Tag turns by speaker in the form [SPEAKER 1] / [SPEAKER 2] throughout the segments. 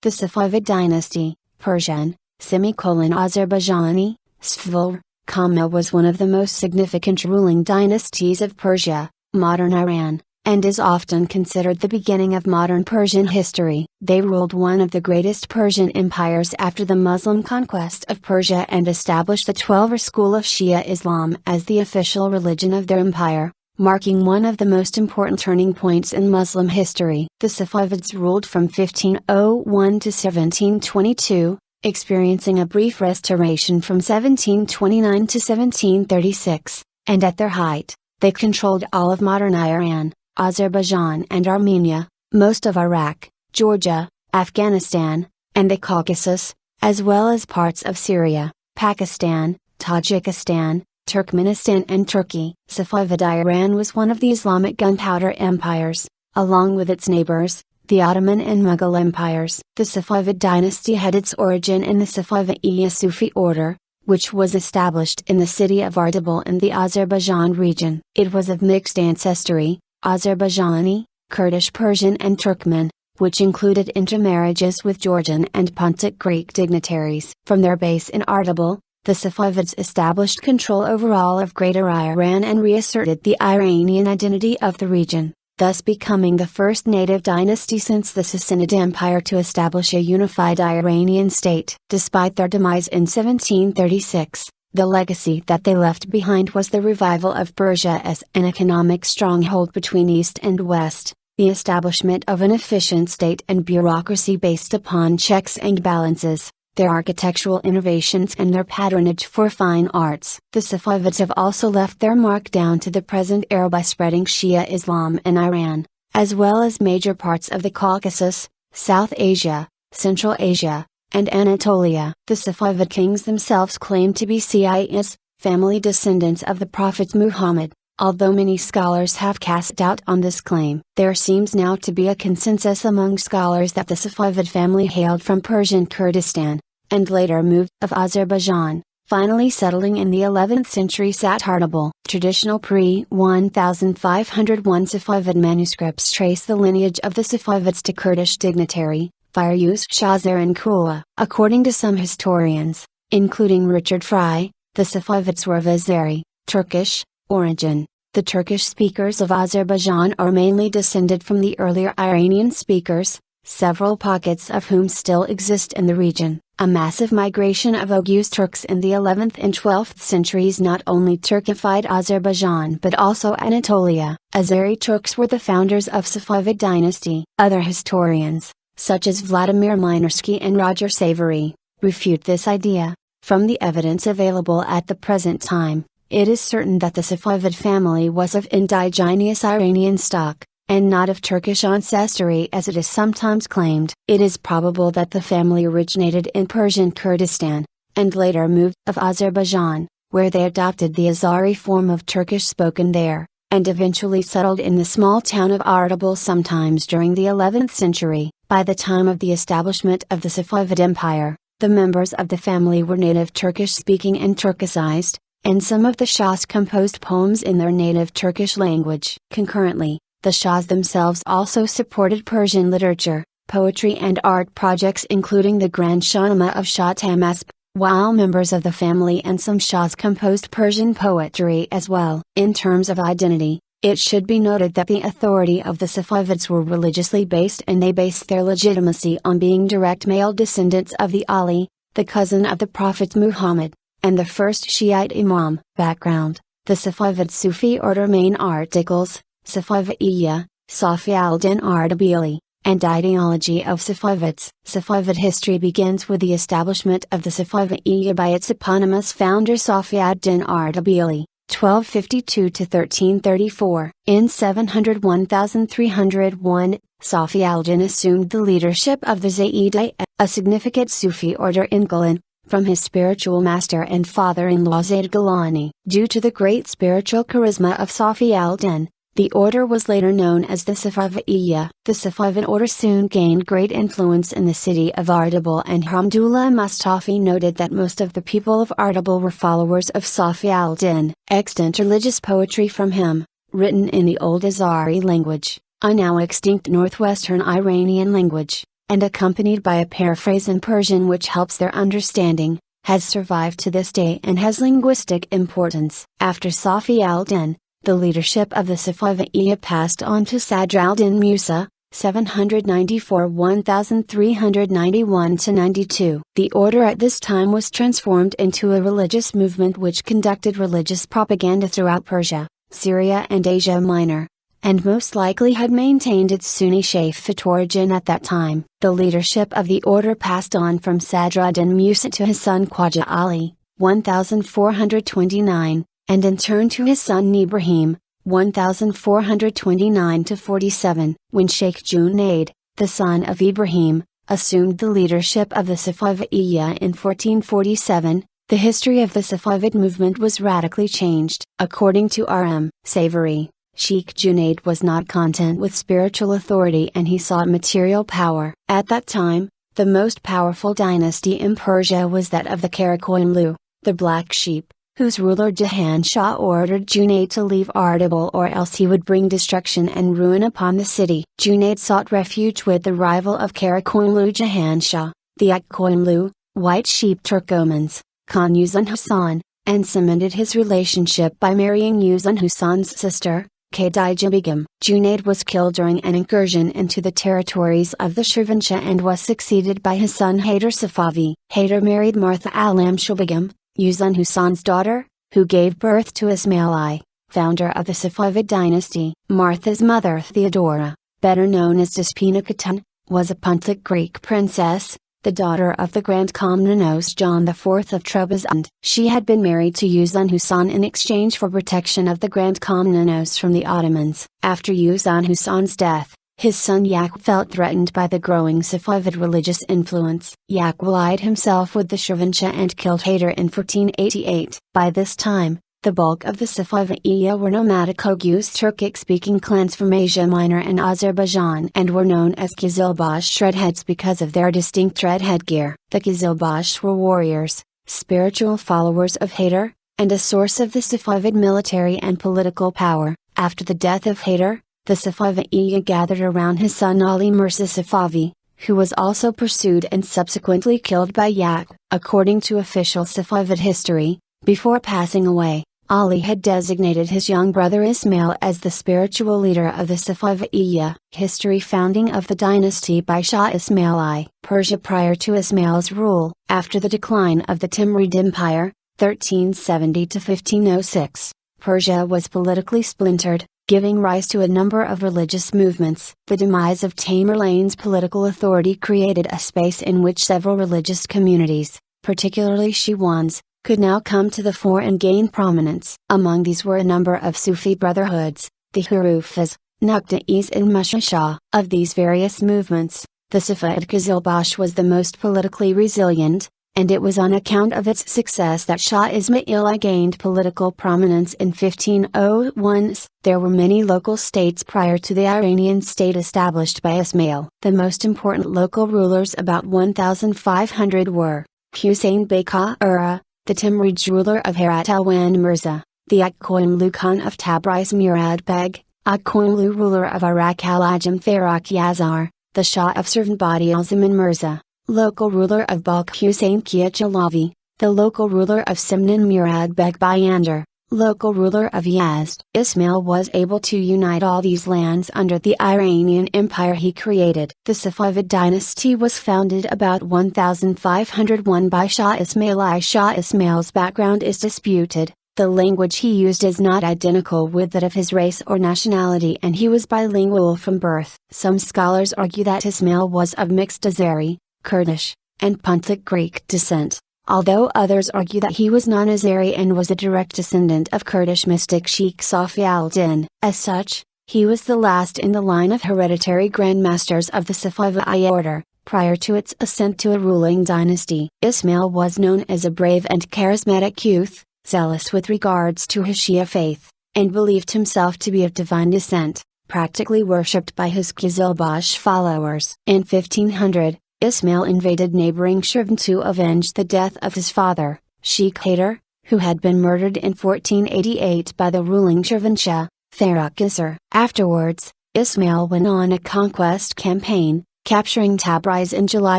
[SPEAKER 1] The Safavid dynasty, Persian, Azerbaijani, Səfəvilər, was one of the most significant ruling dynasties of Persia, modern Iran, and is often considered the beginning of modern Persian history. They ruled one of the greatest Persian empires after the Muslim conquest of Persia and established the Twelver school of Shi'a Islam as the official religion of their empire, marking one of the most important turning points in Muslim history. The Safavids ruled from 1501 to 1722, experiencing a brief restoration from 1729 to 1736, and at their height, they controlled all of modern Iran, Azerbaijan and Armenia, most of Iraq, Georgia, Afghanistan, and the Caucasus, as well as parts of Syria, Pakistan, Tajikistan, Turkmenistan and Turkey. Safavid Iran was one of the Islamic gunpowder empires, along with its neighbors, the Ottoman and Mughal empires. The Safavid dynasty had its origin in the Safaviya Sufi order, which was established in the city of Ardabil in the Azerbaijan region. It was of mixed ancestry, Azerbaijani, Kurdish Persian and Turkmen, which included intermarriages with Georgian and Pontic Greek dignitaries. From their base in Ardabil, the Safavids established control over all of Greater Iran and reasserted the Iranian identity of the region, thus becoming the first native dynasty since the Sassanid Empire to establish a unified Iranian state. Despite their demise in 1736, the legacy that they left behind was the revival of Persia as an economic stronghold between East and West, the establishment of an efficient state and bureaucracy based upon checks and balances, their architectural innovations and their patronage for fine arts. The Safavids have also left their mark down to the present era by spreading Shi'a Islam in Iran, as well as major parts of the Caucasus, South Asia, Central Asia, and Anatolia. The Safavid kings themselves claim to be Shi'as, family descendants of the Prophet Muhammad, although many scholars have cast doubt on this claim. There seems now to be a consensus among scholars that the Safavid family hailed from Persian Kurdistan, and later moved of Azerbaijan, finally settling in the 11th century at Ardabil. Traditional pre-1501 Safavid manuscripts trace the lineage of the Safavids to Kurdish dignitary, Firuz Shazar. According to some historians, including Richard Fry, the Safavids were of Azeri, Turkish, origin. The Turkish speakers of Azerbaijan are mainly descended from the earlier Iranian speakers, several pockets of whom still exist in the region. A massive migration of Oghuz Turks in the 11th and 12th centuries not only Turkified Azerbaijan but also Anatolia. Azeri Turks were the founders of Safavid dynasty. Other historians, such as Vladimir Minarsky and Roger Savary, refute this idea. From the evidence available at the present time, it is certain that the Safavid family was of indigenous Iranian stock, and not of Turkish ancestry as it is sometimes claimed. It is probable that the family originated in Persian Kurdistan, and later moved of Azerbaijan, where they adopted the Azari form of Turkish spoken there, and eventually settled in the small town of Ardabil sometimes during the 11th century. By the time of the establishment of the Safavid Empire, the members of the family were native Turkish-speaking and Turkicized, and some of the Shahs composed poems in their native Turkish language. Concurrently, the Shahs themselves also supported Persian literature, poetry and art projects including the Grand Shahnameh of Shah Tahmasp, while members of the family and some Shahs composed Persian poetry as well. In terms of identity, it should be noted that the authority of the Safavids were religiously based and they based their legitimacy on being direct male descendants of the Ali, the cousin of the Prophet Muhammad, and the first Shiite Imam. Background: the Safavid Sufi order. Main articles: Safaviya, Safi al-Din Ardabili, and ideology of Safavids. Safavid history begins with the establishment of the Safaviya by its eponymous founder Safi ad-Din Ardabili, 1252 to 1334. In 701,301, Safi al-Din assumed the leadership of the Zaydiyya, a significant Sufi order in Gilan, from his spiritual master and father-in-law Zayd Gilani. Due to the great spiritual charisma of Safi al-Din, the order was later known as the Safaviya. The Safavid order soon gained great influence in the city of Ardabil, and Hamdullah Mustafi noted that most of the people of Ardabil were followers of Safi al-Din. Extant religious poetry from him, written in the old Azari language, a now extinct northwestern Iranian language, and accompanied by a paraphrase in Persian which helps their understanding, has survived to this day and has linguistic importance. After Safi al-Din, the leadership of the Safavids passed on to Sadr al-Din Musa, 794–1391–92. The order at this time was transformed into a religious movement which conducted religious propaganda throughout Persia, Syria and Asia Minor, and most likely had maintained its Sunni Shafit origin at that time. The leadership of the order passed on from Sadr al-Din Musa to his son Khwaja Ali, 1429, and in turn to his son Ibrahim, 1429–47, when Sheikh Junaid, the son of Ibrahim, assumed the leadership of the Safavids in 1447, the history of the Safavid movement was radically changed. According to R.M. Savory, Sheikh Junaid was not content with spiritual authority and he sought material power. At that time, the most powerful dynasty in Persia was that of the Karakoyunlu, the Black Sheep, whose ruler Jahan Shah ordered Junaid to leave Ardabil or else he would bring destruction and ruin upon the city. Junaid sought refuge with the rival of Karakoyunlu Jahan Shah, the Akkoyunlu, White Sheep Turkomans, Khan Uzun Hasan, and cemented his relationship by marrying Uzun Hasan's sister, Khadija Begum. Junaid was killed during an incursion into the territories of the Shirvanshah and was succeeded by his son Haider Safavi. Haider married Martha Alam-Shah Begum, Uzun Hasan's daughter, who gave birth to Ismail I, founder of the Safavid dynasty. Martha's mother Theodora, better known as Despina Khatun, was a Puntlik Greek princess, the daughter of the Grand Komnenos John IV of Trebizond. She had been married to Uzun Hasan in exchange for protection of the Grand Komnenos from the Ottomans. After Uzun Hasan's death, his son Yaqub felt threatened by the growing Safavid religious influence. Yaqub allied himself with the Shirvanshah and killed Haider in 1488. By this time, the bulk of the Safavids were nomadic Oghuz Turkic-speaking clans from Asia Minor and Azerbaijan and were known as Qizilbash Shredheads because of their distinct red headgear. The Qizilbash were warriors, spiritual followers of Haider, and a source of the Safavid military and political power. After the death of Haider, the Safavids gathered around his son Ali Mirza Safavi, who was also pursued and subsequently killed by Yaqub. According to official Safavid history, before passing away, Ali had designated his young brother Ismail as the spiritual leader of the Safavids. History founding of the dynasty by Shah Ismail I. Persia prior to Ismail's rule. After the decline of the Timurid Empire, 1370–1506, Persia was politically splintered, giving rise to a number of religious movements. The demise of Tamerlane's political authority created a space in which several religious communities, particularly Shi'a ones, could now come to the fore and gain prominence. Among these were a number of Sufi brotherhoods, the Hurufas, Naqtais and Mushashah. Of these various movements, the Safavid Qizilbash was the most politically resilient, and it was on account of its success that Shah Ismail I gained political prominence in 1501. There were many local states prior to the Iranian state established by Ismail. The most important local rulers, about 1,500, were Hussein Bey Ura, the Timurid ruler of Herat Alwan Mirza, the Akkoyunlu Khan of Tabriz Murad Beg, Akkoyunlu ruler of Iraq Al-Ajam Farrokh Yazar, the Shah of Servanbadi Al-Zaman Mirza, local ruler of Balkh Hussein Kiachalavi, the local ruler of Simnan Murad Beg Bayandar, local ruler of Yazd. Ismail was able to unite all these lands under the Iranian empire he created. The Safavid dynasty was founded about 1501 by Shah Ismail I. Shah Ismail's background is disputed. The language he used is not identical with that of his race or nationality and he was bilingual from birth. Some scholars argue that Ismail was of mixed Azeri, Kurdish, and Puntlik Greek descent, although others argue that he was non-Azeri and was a direct descendant of Kurdish mystic Sheikh Safi al-Din. As such, he was the last in the line of hereditary grandmasters of the Safavid order, prior to its ascent to a ruling dynasty. Ismail was known as a brave and charismatic youth, zealous with regards to his Shia faith, and believed himself to be of divine descent, practically worshipped by his Qizilbash followers. In 1500, Ismail invaded neighboring Shirvan to avenge the death of his father, Sheikh Haider, who had been murdered in 1488 by the ruling Shirvanshah, Farrokh Isar. Afterwards, Ismail went on a conquest campaign, capturing Tabriz in July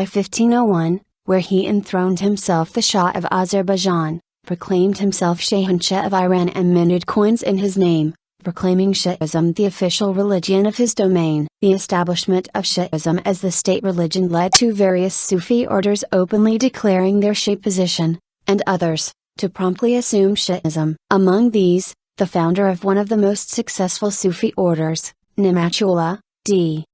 [SPEAKER 1] 1501, where he enthroned himself the Shah of Azerbaijan, proclaimed himself Shahanshah of Iran and minted coins in his name, proclaiming Shi'ism the official religion of his domain. The establishment of Shi'ism as the state religion led to various Sufi orders openly declaring their Shia position, and others, to promptly assume Shi'ism. Among these, the founder of one of the most successful Sufi orders, Ni'matullah, d.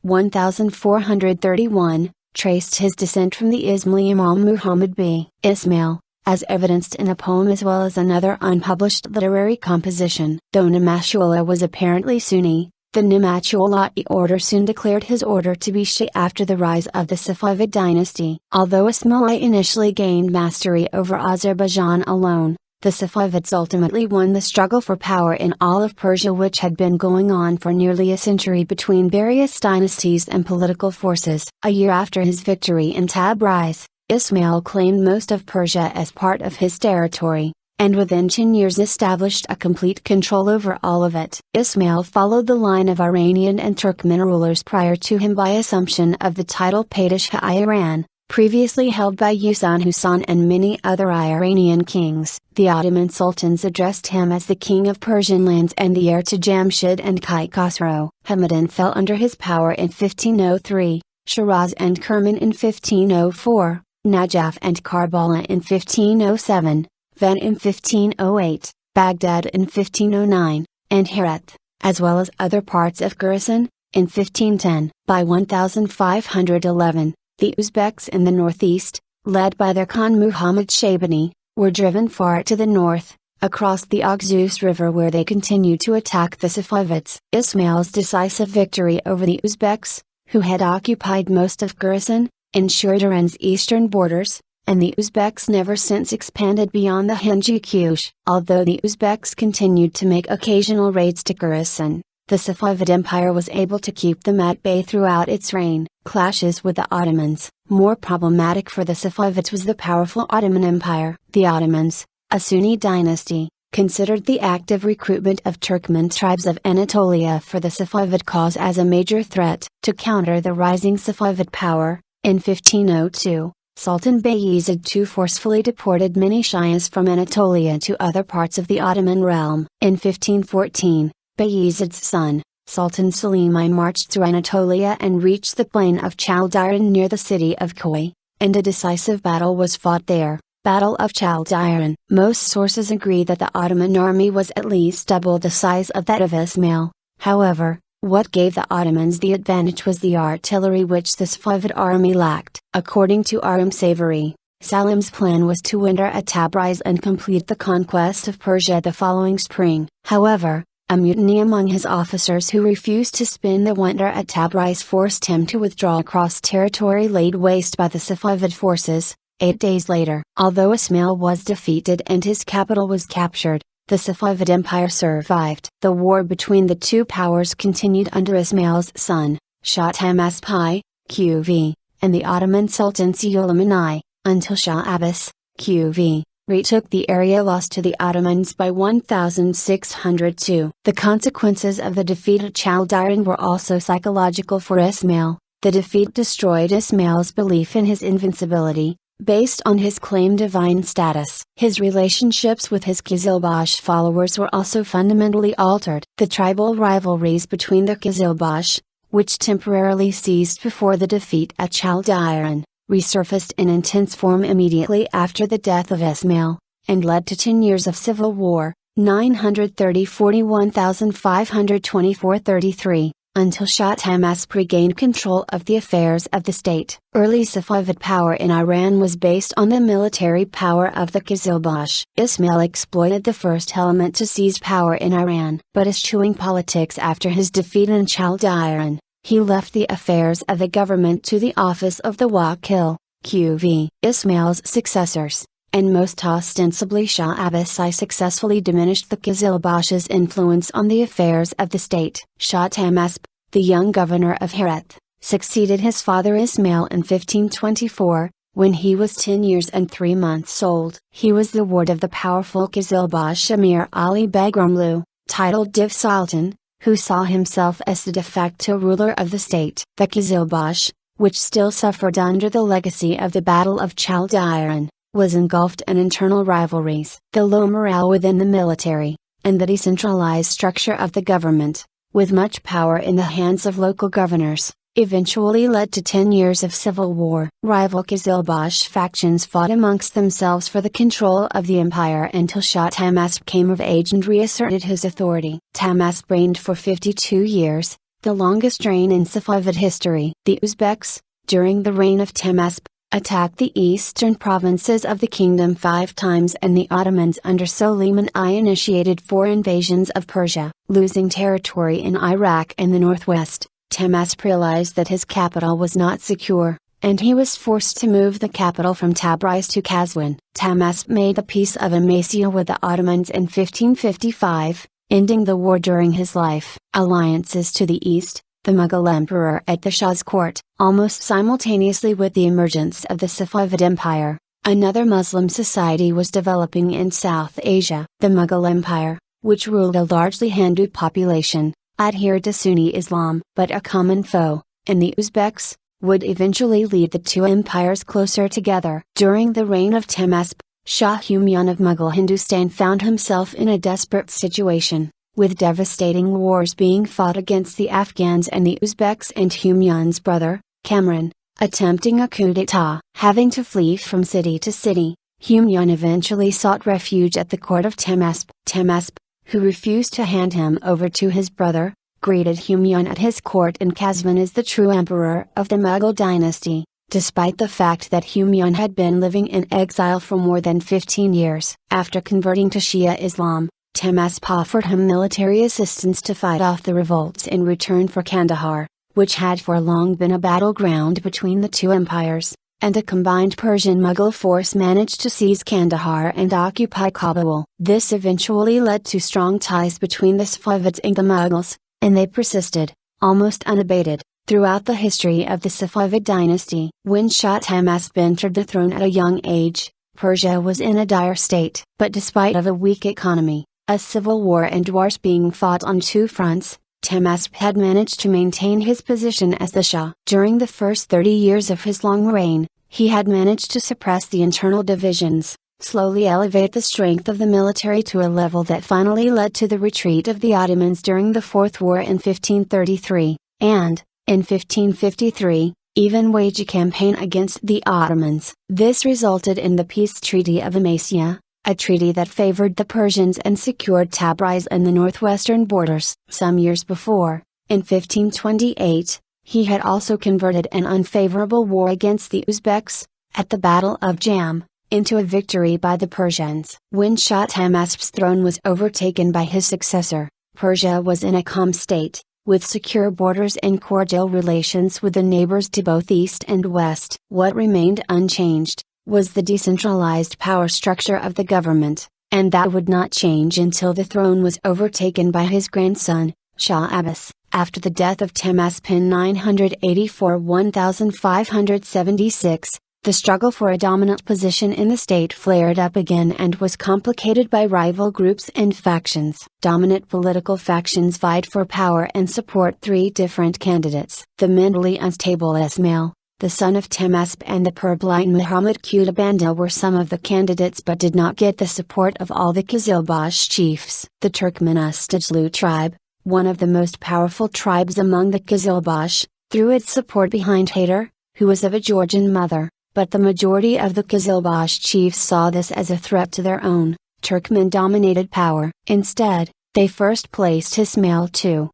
[SPEAKER 1] 1431, traced his descent from the Ismaili Imam Muhammad b. Ismail, as evidenced in a poem as well as another unpublished literary composition. Though Ni'matullah was apparently Sunni, the Ni'matullahi order soon declared his order to be Shia after the rise of the Safavid dynasty. Although Ismaili initially gained mastery over Azerbaijan alone, the Safavids ultimately won the struggle for power in all of Persia, which had been going on for nearly a century between various dynasties and political forces. A year after his victory in Tabriz, Ismail claimed most of Persia as part of his territory, and within 10 years established a complete control over all of it. Ismail followed the line of Iranian and Turkmen rulers prior to him by assumption of the title Shi'a Iran, previously held by Yusan Husan and many other Iranian kings. The Ottoman sultans addressed him as the king of Persian lands and the heir to Jamshid and Khosrow. Hamadan fell under his power in 1503, Shiraz and Kerman in 1504. Najaf and Karbala in 1507, Van in 1508, Baghdad in 1509, and Herat, as well as other parts of Khorasan, in 1510. By 1511, the Uzbeks in the northeast, led by their Khan Muhammad Shaybani, were driven far to the north, across the Oxus River, where they continued to attack the Safavids. Ismail's decisive victory over the Uzbeks, who had occupied most of Khorasan, ensured Iran's eastern borders, and the Uzbeks never since expanded beyond the Hindu-Kush. Although the Uzbeks continued to make occasional raids to Khorasan, the Safavid Empire was able to keep them at bay throughout its reign. Clashes with the Ottomans. More problematic for the Safavids was the powerful Ottoman Empire. The Ottomans, a Sunni dynasty, considered the active recruitment of Turkmen tribes of Anatolia for the Safavid cause as a major threat. To counter the rising Safavid power, in 1502, Sultan Bayezid II forcefully deported many Shias from Anatolia to other parts of the Ottoman realm. In 1514, Bayezid's son, Sultan Selim I marched through Anatolia and reached the plain of Chaldiran near the city of Khoi, and a decisive battle was fought there. Battle of Chaldiran. Most sources agree that the Ottoman army was at least double the size of that of Ismail. However, what gave the Ottomans the advantage was the artillery which the Safavid army lacked. According to Aram Savory, Salim's plan was to winter at Tabriz and complete the conquest of Persia the following spring. However, a mutiny among his officers who refused to spend the winter at Tabriz forced him to withdraw across territory laid waste by the Safavid forces. 8 days later, although Ismail was defeated and his capital was captured, the Safavid Empire survived. The war between the two powers continued under Ismail's son, Shah Tahmasp I, QV, and the Ottoman Sultan Suleiman I, until Shah Abbas, QV, retook the area lost to the Ottomans by 1602. The consequences of the defeat at Chaldiran were also psychological for Ismail. The defeat destroyed Ismail's belief in his invincibility, based on his claimed divine status. His relationships with his Qizilbash followers were also fundamentally altered. The tribal rivalries between the Qizilbash, which temporarily ceased before the defeat at Chaldiran, resurfaced in intense form immediately after the death of Ismail, and led to 10 years of civil war, 930–41,524–33. Until Shah Tahmasp regained control of the affairs of the state. Early Safavid power in Iran was based on the military power of the Qizilbash. Ismail exploited the first element to seize power in Iran. But eschewing politics after his defeat in Chaldiran, he left the affairs of the government to the office of the Wakil, QV. Ismail's successors, and most ostensibly Shah Abbas I, successfully diminished the Qizilbash's influence on the affairs of the state. Shah Tahmasp, the young governor of Herat, succeeded his father Ismail in 1524, when he was 10 years and 3 months old. He was the ward of the powerful Qizilbash Emir Ali Bagramlu, titled Div Sultan, who saw himself as the de facto ruler of the state. The Qizilbash, which still suffered under the legacy of the Battle of Chaldiran, was engulfed in internal rivalries. The low morale within the military, and the decentralized structure of the government, with much power in the hands of local governors, eventually led to 10 years of civil war. Rival Qizilbash factions fought amongst themselves for the control of the empire until Shah Tahmasp came of age and reasserted his authority. Tahmasp reigned for 52 years, the longest reign in Safavid history. The Uzbeks, during the reign of Tahmasp, attacked the eastern provinces of the kingdom 5 times, and the Ottomans under Suleiman I initiated 4 invasions of Persia. Losing territory in Iraq and the northwest, Tahmasp realized that his capital was not secure, and he was forced to move the capital from Tabriz to Qazvin. Tahmasp made the Peace of Amasya with the Ottomans in 1555, ending the war during his life. Alliances to the east, the Mughal emperor at the Shah's court. Almost simultaneously with the emergence of the Safavid Empire, another Muslim society was developing in South Asia. The Mughal Empire, which ruled a largely Hindu population, adhered to Sunni Islam. But a common foe, in the Uzbeks, would eventually lead the two empires closer together. During the reign of Tahmasp, Shah Humayun of Mughal Hindustan found himself in a desperate situation, with devastating wars being fought against the Afghans and the Uzbeks, and Humayun's brother, Kamran, attempting a coup d'état. Having to flee from city to city, Humayun eventually sought refuge at the court of Tahmasp. Tahmasp, who refused to hand him over to his brother, greeted Humayun at his court in Qazvin as the true emperor of the Mughal dynasty, despite the fact that Humayun had been living in exile for more than 15 years. After converting to Shi'a Islam, Tahmasp offered him military assistance to fight off the revolts in return for Kandahar, which had for long been a battleground between the two empires, and a combined Persian-Mughal force managed to seize Kandahar and occupy Kabul. This eventually led to strong ties between the Safavids and the Mughals, and they persisted, almost unabated, throughout the history of the Safavid dynasty. When Shah Tahmasp entered the throne at a young age, Persia was in a dire state. But despite of a weak economy, a civil war and wars being fought on 2 fronts, Tahmasp had managed to maintain his position as the Shah. During the first 30 years of his long reign, he had managed to suppress the internal divisions, slowly elevate the strength of the military to a level that finally led to the retreat of the Ottomans during the Fourth War in 1533, and, in 1553, even wage a campaign against the Ottomans. This resulted in the Peace Treaty of Amasya, a treaty that favored the Persians and secured Tabriz and the northwestern borders. Some years before, in 1528, he had also converted an unfavorable war against the Uzbeks, at the Battle of Jam, into a victory by the Persians. When Shah Tahmasp's throne was overtaken by his successor, Persia was in a calm state, with secure borders and cordial relations with the neighbors to both east and west. What remained unchanged was the decentralized power structure of the government, and that would not change until the throne was overtaken by his grandson, Shah Abbas. After the death of Tahmasp in 984-1576, the struggle for a dominant position in the state flared up again and was complicated by rival groups and factions. Dominant political factions vied for power and support 3 different candidates. The mentally unstable Ismail, the son of Tahmasp, and the purblind Muhammad Qutbanda were some of the candidates, but did not get the support of all the Qizilbash chiefs. The Turkmenistan tribe, one of the most powerful tribes among the Qizilbash, threw its support behind Hayder, who was of a Georgian mother, but the majority of the Qizilbash chiefs saw this as a threat to their own, Turkmen-dominated power. Instead, they first placed Ismail II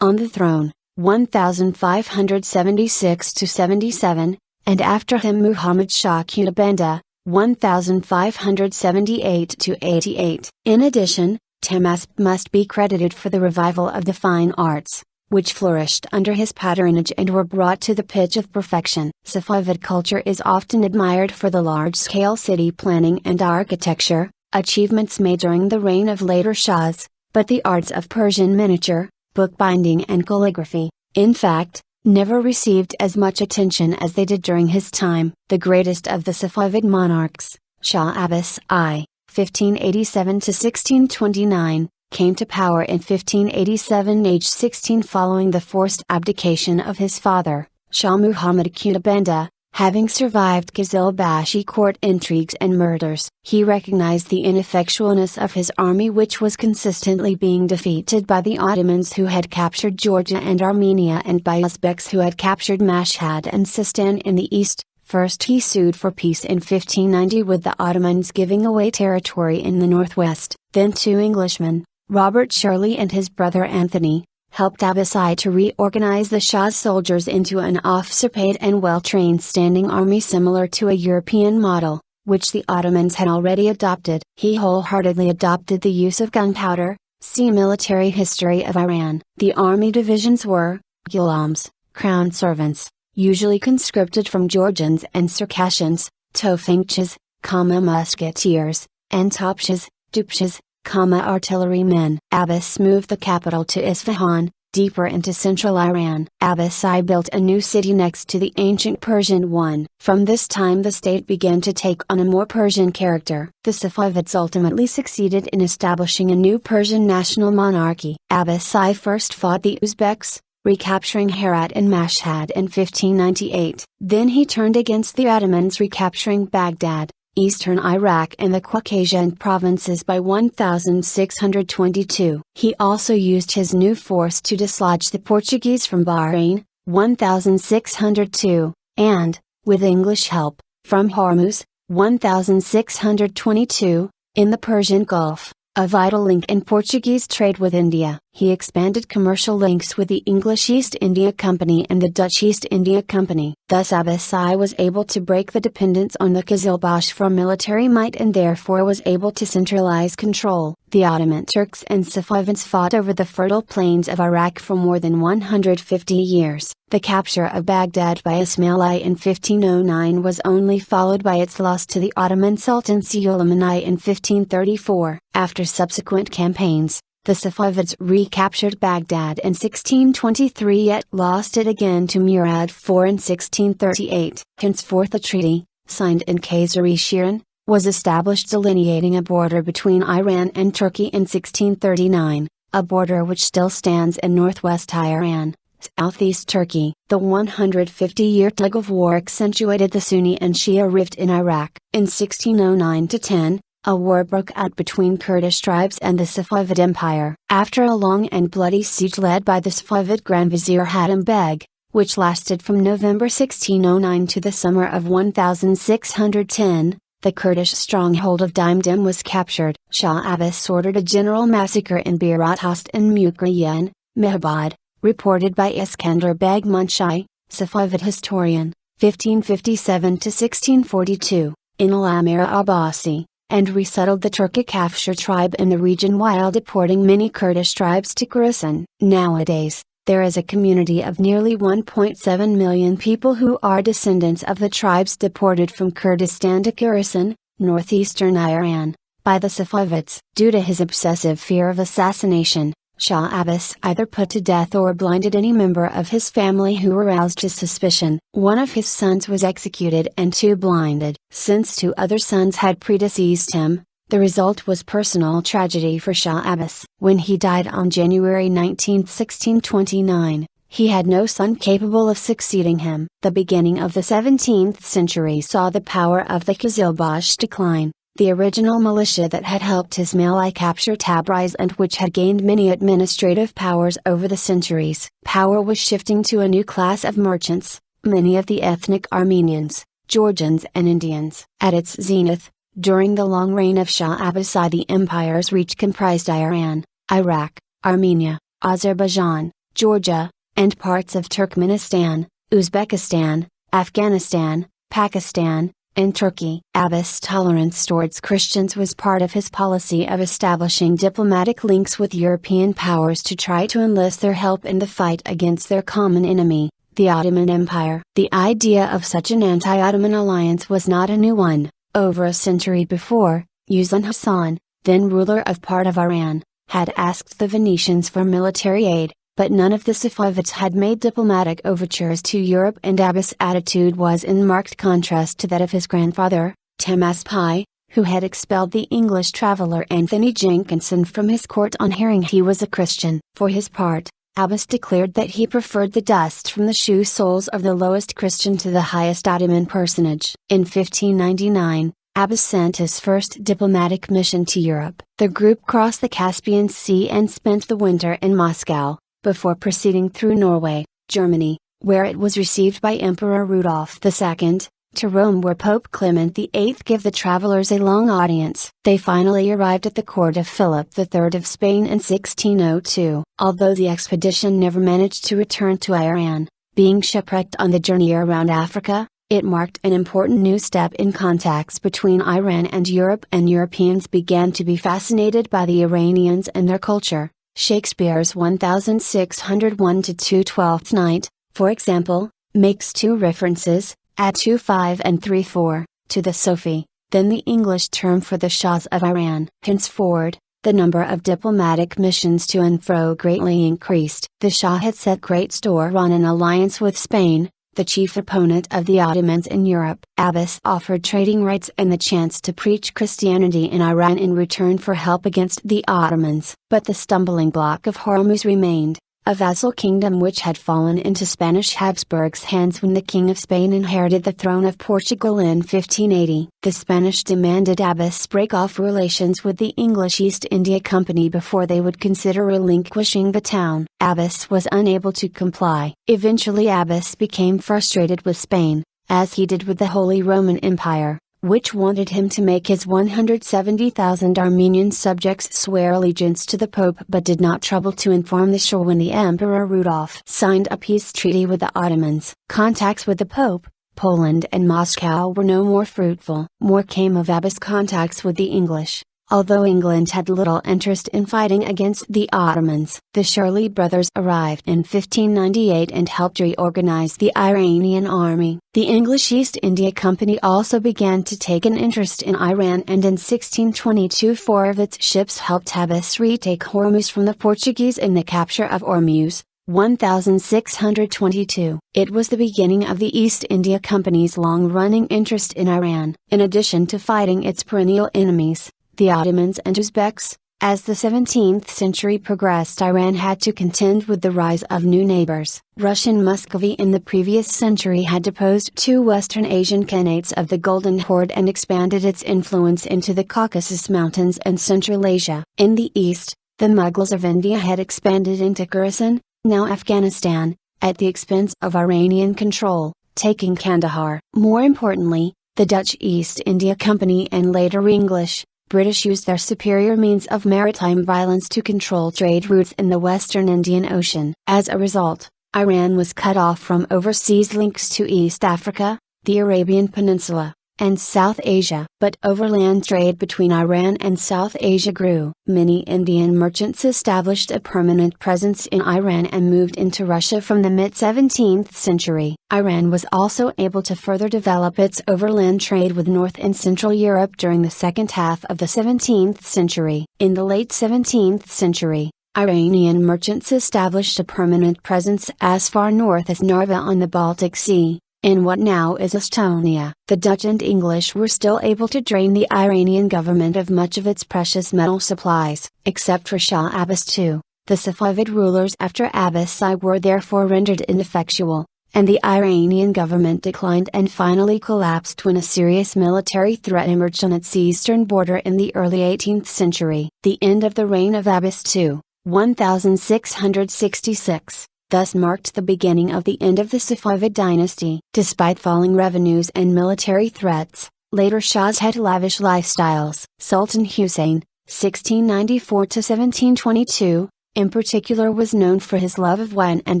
[SPEAKER 1] on the throne, 1576-77, and after him Muhammad Shah Qutbanda, 1578-88. In addition, Tahmasp must be credited for the revival of the fine arts, which flourished under his patronage and were brought to the pitch of perfection. Safavid culture is often admired for the large-scale city planning and architecture, achievements made during the reign of later Shahs, but the arts of Persian miniature, bookbinding and calligraphy, in fact, never received as much attention as they did during his time. The greatest of the Safavid monarchs, Shah Abbas I, 1587-1629, came to power in 1587 aged 16 following the forced abdication of his father, Shah Muhammad Qutbanda, having survived Qizilbashi court intrigues and murders. He recognized the ineffectualness of his army, which was consistently being defeated by the Ottomans who had captured Georgia and Armenia and by Uzbeks who had captured Mashhad and Sistan in the east. First he sued for peace in 1590 with the Ottomans giving away territory in the northwest. Then two Englishmen, Robert Shirley and his brother Anthony, helped Abbasi to reorganize the Shah's soldiers into an officer-paid and well-trained standing army similar to a European model, which the Ottomans had already adopted. He wholeheartedly adopted the use of gunpowder. See Military History of Iran. The army divisions were ghulams, crown servants, usually conscripted from Georgians and Circassians, tofingchas, musketeers, and topshas, dupshas, artillerymen. Abbas moved the capital to Isfahan, deeper into central Iran. Abbasi built a new city next to the ancient Persian one. From this time the state began to take on a more Persian character. The Safavids ultimately succeeded in establishing a new Persian national monarchy. Abbasi first fought the Uzbeks, recapturing Herat and Mashhad in 1598. Then he turned against the Ottomans, recapturing Baghdad, eastern Iraq and the Caucasian provinces by 1622. He also used his new force to dislodge the Portuguese from Bahrain, 1602, and, with English help, from Hormuz, 1622, in the Persian Gulf, a vital link in Portuguese trade with India. He expanded commercial links with the English East India Company and the Dutch East India Company. Thus Abbasi was able to break the dependence on the Qizilbash for military might and therefore was able to centralize control. The Ottoman Turks and Safavids fought over the fertile plains of Iraq for more than 150 years. The capture of Baghdad by Ismail I in 1509 was only followed by its loss to the Ottoman Sultan Suleiman I in 1534. After subsequent campaigns, the Safavids recaptured Baghdad in 1623 yet lost it again to Murad IV in 1638. Henceforth a treaty, signed in Kayseri-Shirin, was established delineating a border between Iran and Turkey in 1639, a border which still stands in northwest Iran, southeast Turkey. The 150-year tug-of-war accentuated the Sunni and Shia rift in Iraq. In 1609-10, a war broke out between Kurdish tribes and the Safavid Empire. After a long and bloody siege led by the Safavid Grand Vizier Hatem Beg, which lasted from November 1609 to the summer of 1610, the Kurdish stronghold of Dimdim was captured. Shah Abbas ordered a general massacre in Biratast and Mukriyan, Mehabad, reported by Iskandar Beg Munshi, Safavid historian, 1557-1642, in Al-Amir Abbasi, and resettled the Turkic Afshar tribe in the region while deporting many Kurdish tribes to Khorasan. Nowadays, there is a community of nearly 1.7 million people who are descendants of the tribes deported from Kurdistan to Khorasan, northeastern Iran, by the Safavids. Due to his obsessive fear of assassination, Shah Abbas either put to death or blinded any member of his family who aroused his suspicion. One of his sons was executed and two blinded. Since two other sons had predeceased him, the result was personal tragedy for Shah Abbas. When he died on January 19, 1629, he had no son capable of succeeding him. The beginning of the 17th century saw the power of the Qizilbash decline. The original militia that had helped Ismail I capture Tabriz and which had gained many administrative powers over the centuries. Power was shifting to a new class of merchants, many of the ethnic Armenians, Georgians and Indians. At its zenith, during the long reign of Shah Abbasi, the empire's reach comprised Iran, Iraq, Armenia, Azerbaijan, Georgia, and parts of Turkmenistan, Uzbekistan, Afghanistan, Pakistan, and Turkey. Abbas' tolerance towards Christians was part of his policy of establishing diplomatic links with European powers to try to enlist their help in the fight against their common enemy, the Ottoman Empire. The idea of such an anti-Ottoman alliance was not a new one. Over a century before, Uzun Hasan, then ruler of part of Iran, had asked the Venetians for military aid, but none of the Safavids had made diplomatic overtures to Europe, and Abbas' attitude was in marked contrast to that of his grandfather, Tahmasp, who had expelled the English traveller Anthony Jenkinson from his court on hearing he was a Christian. For his part, Abbas declared that he preferred the dust from the shoe soles of the lowest Christian to the highest Ottoman personage. In 1599, Abbas sent his first diplomatic mission to Europe. The group crossed the Caspian Sea and spent the winter in Moscow, before proceeding through Norway, Germany, where it was received by Emperor Rudolf II, to Rome where Pope Clement VIII gave the travelers a long audience. They finally arrived at the court of Philip III of Spain in 1602. Although the expedition never managed to return to Iran, being shipwrecked on the journey around Africa, it marked an important new step in contacts between Iran and Europe, and Europeans began to be fascinated by the Iranians and their culture. Shakespeare's 1601-2 Twelfth Night, for example, makes two references, at 2-5 and 3-4, to the Sofi, then the English term for the Shahs of Iran. Henceforward, the number of diplomatic missions to and fro greatly increased. The Shah had set great store on an alliance with Spain, the chief opponent of the Ottomans in Europe. Abbas offered trading rights and the chance to preach Christianity in Iran in return for help against the Ottomans. But the stumbling block of Hormuz remained, a vassal kingdom which had fallen into Spanish Habsburgs' hands when the King of Spain inherited the throne of Portugal in 1580. The Spanish demanded Abbas break off relations with the English East India Company before they would consider relinquishing the town. Abbas was unable to comply. Eventually Abbas became frustrated with Spain, as he did with the Holy Roman Empire, which wanted him to make his 170,000 Armenian subjects swear allegiance to the Pope, but did not trouble to inform the Shah when the Emperor Rudolf signed a peace treaty with the Ottomans. Contacts with the Pope, Poland and Moscow were no more fruitful. More came of Abbas' contacts with the English. Although England had little interest in fighting against the Ottomans, the Shirley brothers arrived in 1598 and helped reorganize the Iranian army. The English East India Company also began to take an interest in Iran, and in 1622 four of its ships helped Abbas retake Hormuz from the Portuguese in the capture of Ormuz, 1622. It was the beginning of the East India Company's long-running interest in Iran. In addition to fighting its perennial enemies, the Ottomans and Uzbeks, as the 17th century progressed, Iran had to contend with the rise of new neighbors. Russian Muscovy in the previous century had deposed two Western Asian Khanates of the Golden Horde and expanded its influence into the Caucasus Mountains and Central Asia. In the east, the Mughals of India had expanded into Khorasan, now Afghanistan, at the expense of Iranian control, taking Kandahar. More importantly, the Dutch East India Company and later English, British used their superior means of maritime violence to control trade routes in the Western Indian Ocean. As a result, Iran was cut off from overseas links to East Africa, the Arabian Peninsula, and South Asia. But overland trade between Iran and South Asia grew. Many Indian merchants established a permanent presence in Iran and moved into Russia from the mid-17th century. Iran was also able to further develop its overland trade with North and Central Europe during the second half of the 17th century. In the late 17th century, Iranian merchants established a permanent presence as far north as Narva on the Baltic Sea, in what now is Estonia. The Dutch and English were still able to drain the Iranian government of much of its precious metal supplies. Except for Shah Abbas II, the Safavid rulers after Abbas I were therefore rendered ineffectual, and the Iranian government declined and finally collapsed when a serious military threat emerged on its eastern border in the early 18th century. The end of the reign of Abbas II, 1666. Thus marked the beginning of the end of the Safavid dynasty. Despite falling revenues and military threats, later Shahs had lavish lifestyles. Sultan Hussein, 1694-1722, in particular was known for his love of wine and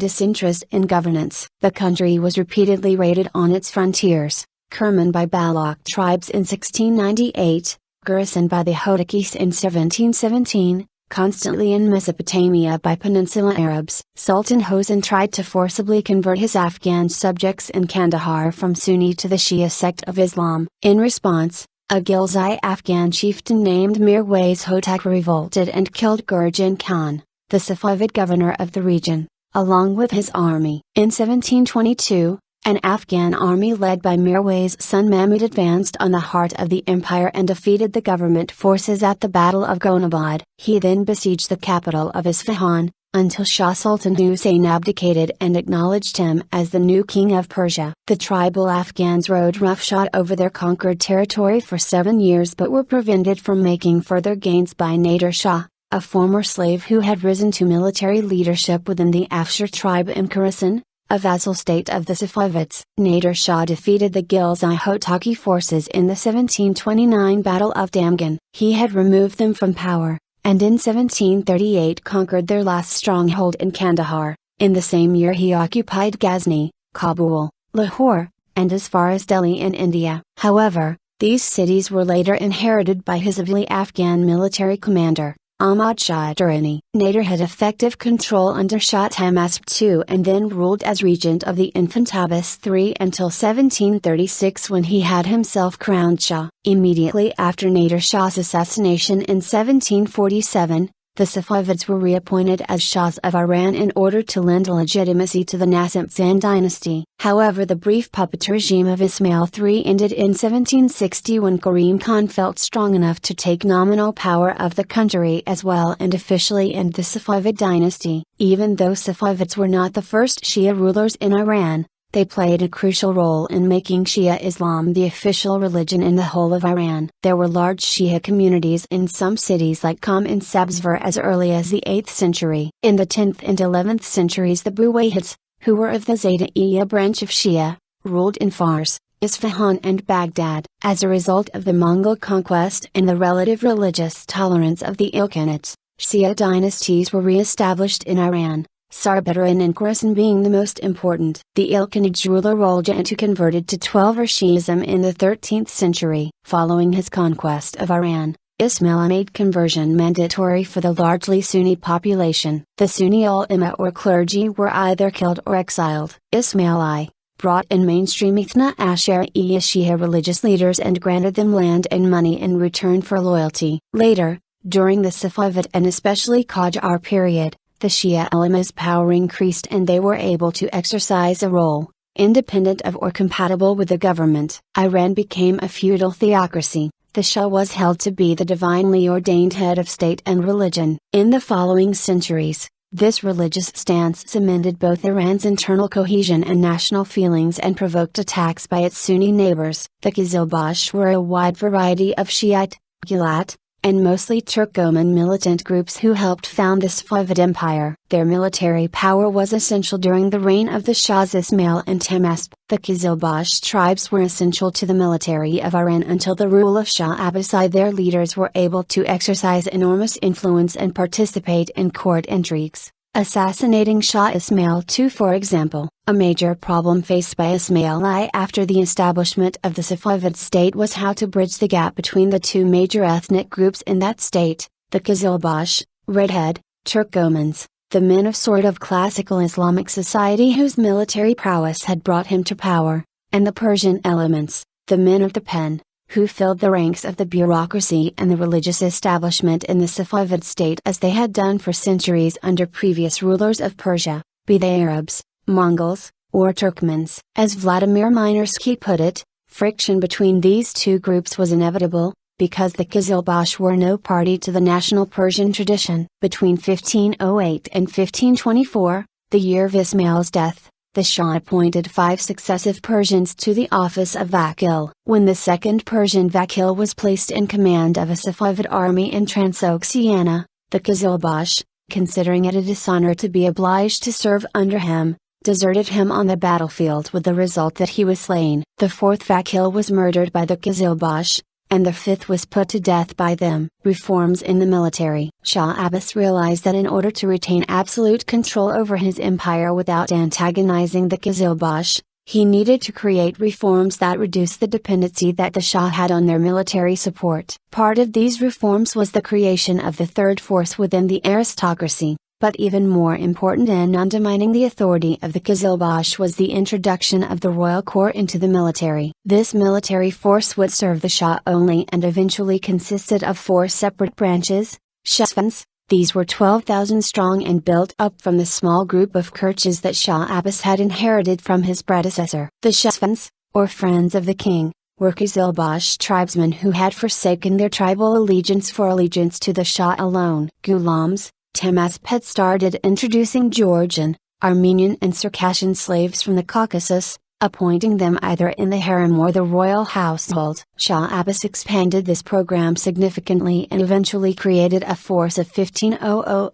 [SPEAKER 1] disinterest in governance. The country was repeatedly raided on its frontiers, Kerman by Baloch tribes in 1698, Khorasan by the Hottakis in 1717, constantly in Mesopotamia by Peninsula Arabs. Sultan Hossein tried to forcibly convert his Afghan subjects in Kandahar from Sunni to the Shia sect of Islam. In response, a Ghilzai Afghan chieftain named Mirwais Hotak revolted and killed Gurjan Khan, the Safavid governor of the region, along with his army. In 1722, an Afghan army led by Mirwais' son Mahmud advanced on the heart of the empire and defeated the government forces at the Battle of Gonabad. He then besieged the capital of Isfahan, until Shah Sultan Hussein abdicated and acknowledged him as the new king of Persia. The tribal Afghans rode roughshod over their conquered territory for 7 years but were prevented from making further gains by Nader Shah, a former slave who had risen to military leadership within the Afshar tribe in Khorasan, a vassal state of the Safavids. Nader Shah defeated the Ghilzai-Hotaki forces in the 1729 Battle of Damgan. He had removed them from power, and in 1738 conquered their last stronghold in Kandahar. In the same year he occupied Ghazni, Kabul, Lahore, and as far as Delhi in India. However, these cities were later inherited by his Avli Afghan military commander, Ahmad Shah Durrani. Nader had effective control under Shah Tahmasp II and then ruled as regent of the infant Abbas III until 1736 when he had himself crowned Shah. Immediately after Nader Shah's assassination in 1747, the Safavids were reappointed as Shahs of Iran in order to lend legitimacy to the Nassim dynasty. However, the brief puppet regime of Ismail III ended in 1760 when Karim Khan felt strong enough to take nominal power of the country as well and officially end the Safavid dynasty. Even though Safavids were not the first Shia rulers in Iran, they played a crucial role in making Shi'a Islam the official religion in the whole of Iran. There were large Shia communities in some cities like Qom and Sabzvar as early as the 8th century. In the 10th and 11th centuries the Buwayhids, who were of the Zaydiyya branch of Shia, ruled in Fars, Isfahan and Baghdad. As a result of the Mongol conquest and the relative religious tolerance of the Ilkhanids, Shia dynasties were re-established in Iran, Safavid Iran and Khorasan being the most important. The Ilkhanid ruler Roljantu converted to Twelver Shi'ism in the 13th century. Following his conquest of Iran, Ismail made conversion mandatory for the largely Sunni population. The Sunni ulama or clergy were either killed or exiled. Ismail I brought in mainstream Ithna Ashariya Shia religious leaders and granted them land and money in return for loyalty. Later, during the Safavid and especially Qajar period, the Shia ulama's power increased and they were able to exercise a role, independent of or compatible with the government. Iran became a feudal theocracy. The Shah was held to be the divinely ordained head of state and religion. In the following centuries, this religious stance cemented both Iran's internal cohesion and national feelings and provoked attacks by its Sunni neighbors. The Qizilbash were a wide variety of Shiite, Gilat, and mostly Turkoman militant groups who helped found the Safavid Empire. Their military power was essential during the reign of the Shahs Ismail and Tahmasp. The Qizilbash tribes were essential to the military of Iran until the rule of Shah Abbas I. Their leaders were able to exercise enormous influence and participate in court intrigues, assassinating Shah Ismail II for example. A major problem faced by Ismail I after the establishment of the Safavid state was how to bridge the gap between the two major ethnic groups in that state, the Qizilbash, redhead, Turkomans, the men of sort of classical Islamic society whose military prowess had brought him to power, and the Persian elements, the men of the pen, who filled the ranks of the bureaucracy and the religious establishment in the Safavid state as they had done for centuries under previous rulers of Persia, be they Arabs, Mongols, or Turkmens. As Vladimir Minersky put it, friction between these two groups was inevitable, because the Qizilbash were no party to the national Persian tradition. Between 1508 and 1524, the year of Ismail's death, the Shah appointed 5 successive Persians to the office of Vakil. When the second Persian Vakil was placed in command of a Safavid army in Transoxiana, the Qizilbash, considering it a dishonor to be obliged to serve under him, deserted him on the battlefield with the result that he was slain. The fourth Vakil was murdered by the Qizilbash, and the fifth was put to death by them. Reforms in the military. Shah Abbas realized that in order to retain absolute control over his empire without antagonizing the Qizilbash, he needed to create reforms that reduced the dependency that the Shah had on their military support. Part of these reforms was the creation of the third force within the aristocracy. But even more important in undermining the authority of the Qizilbash was the introduction of the royal corps into the military. This military force would serve the Shah only and eventually consisted of 4 separate branches, Shahs. These were 12,000 strong and built up from the small group of Kirchis that Shah Abbas had inherited from his predecessor. The Shahs, or friends of the king, were Qizilbash tribesmen who had forsaken their tribal allegiance for allegiance to the Shah alone. Gulams, Tahmasp started introducing Georgian, Armenian and Circassian slaves from the Caucasus, appointing them either in the harem or the royal household. Shah Abbas expanded this program significantly and eventually created a force of 15,000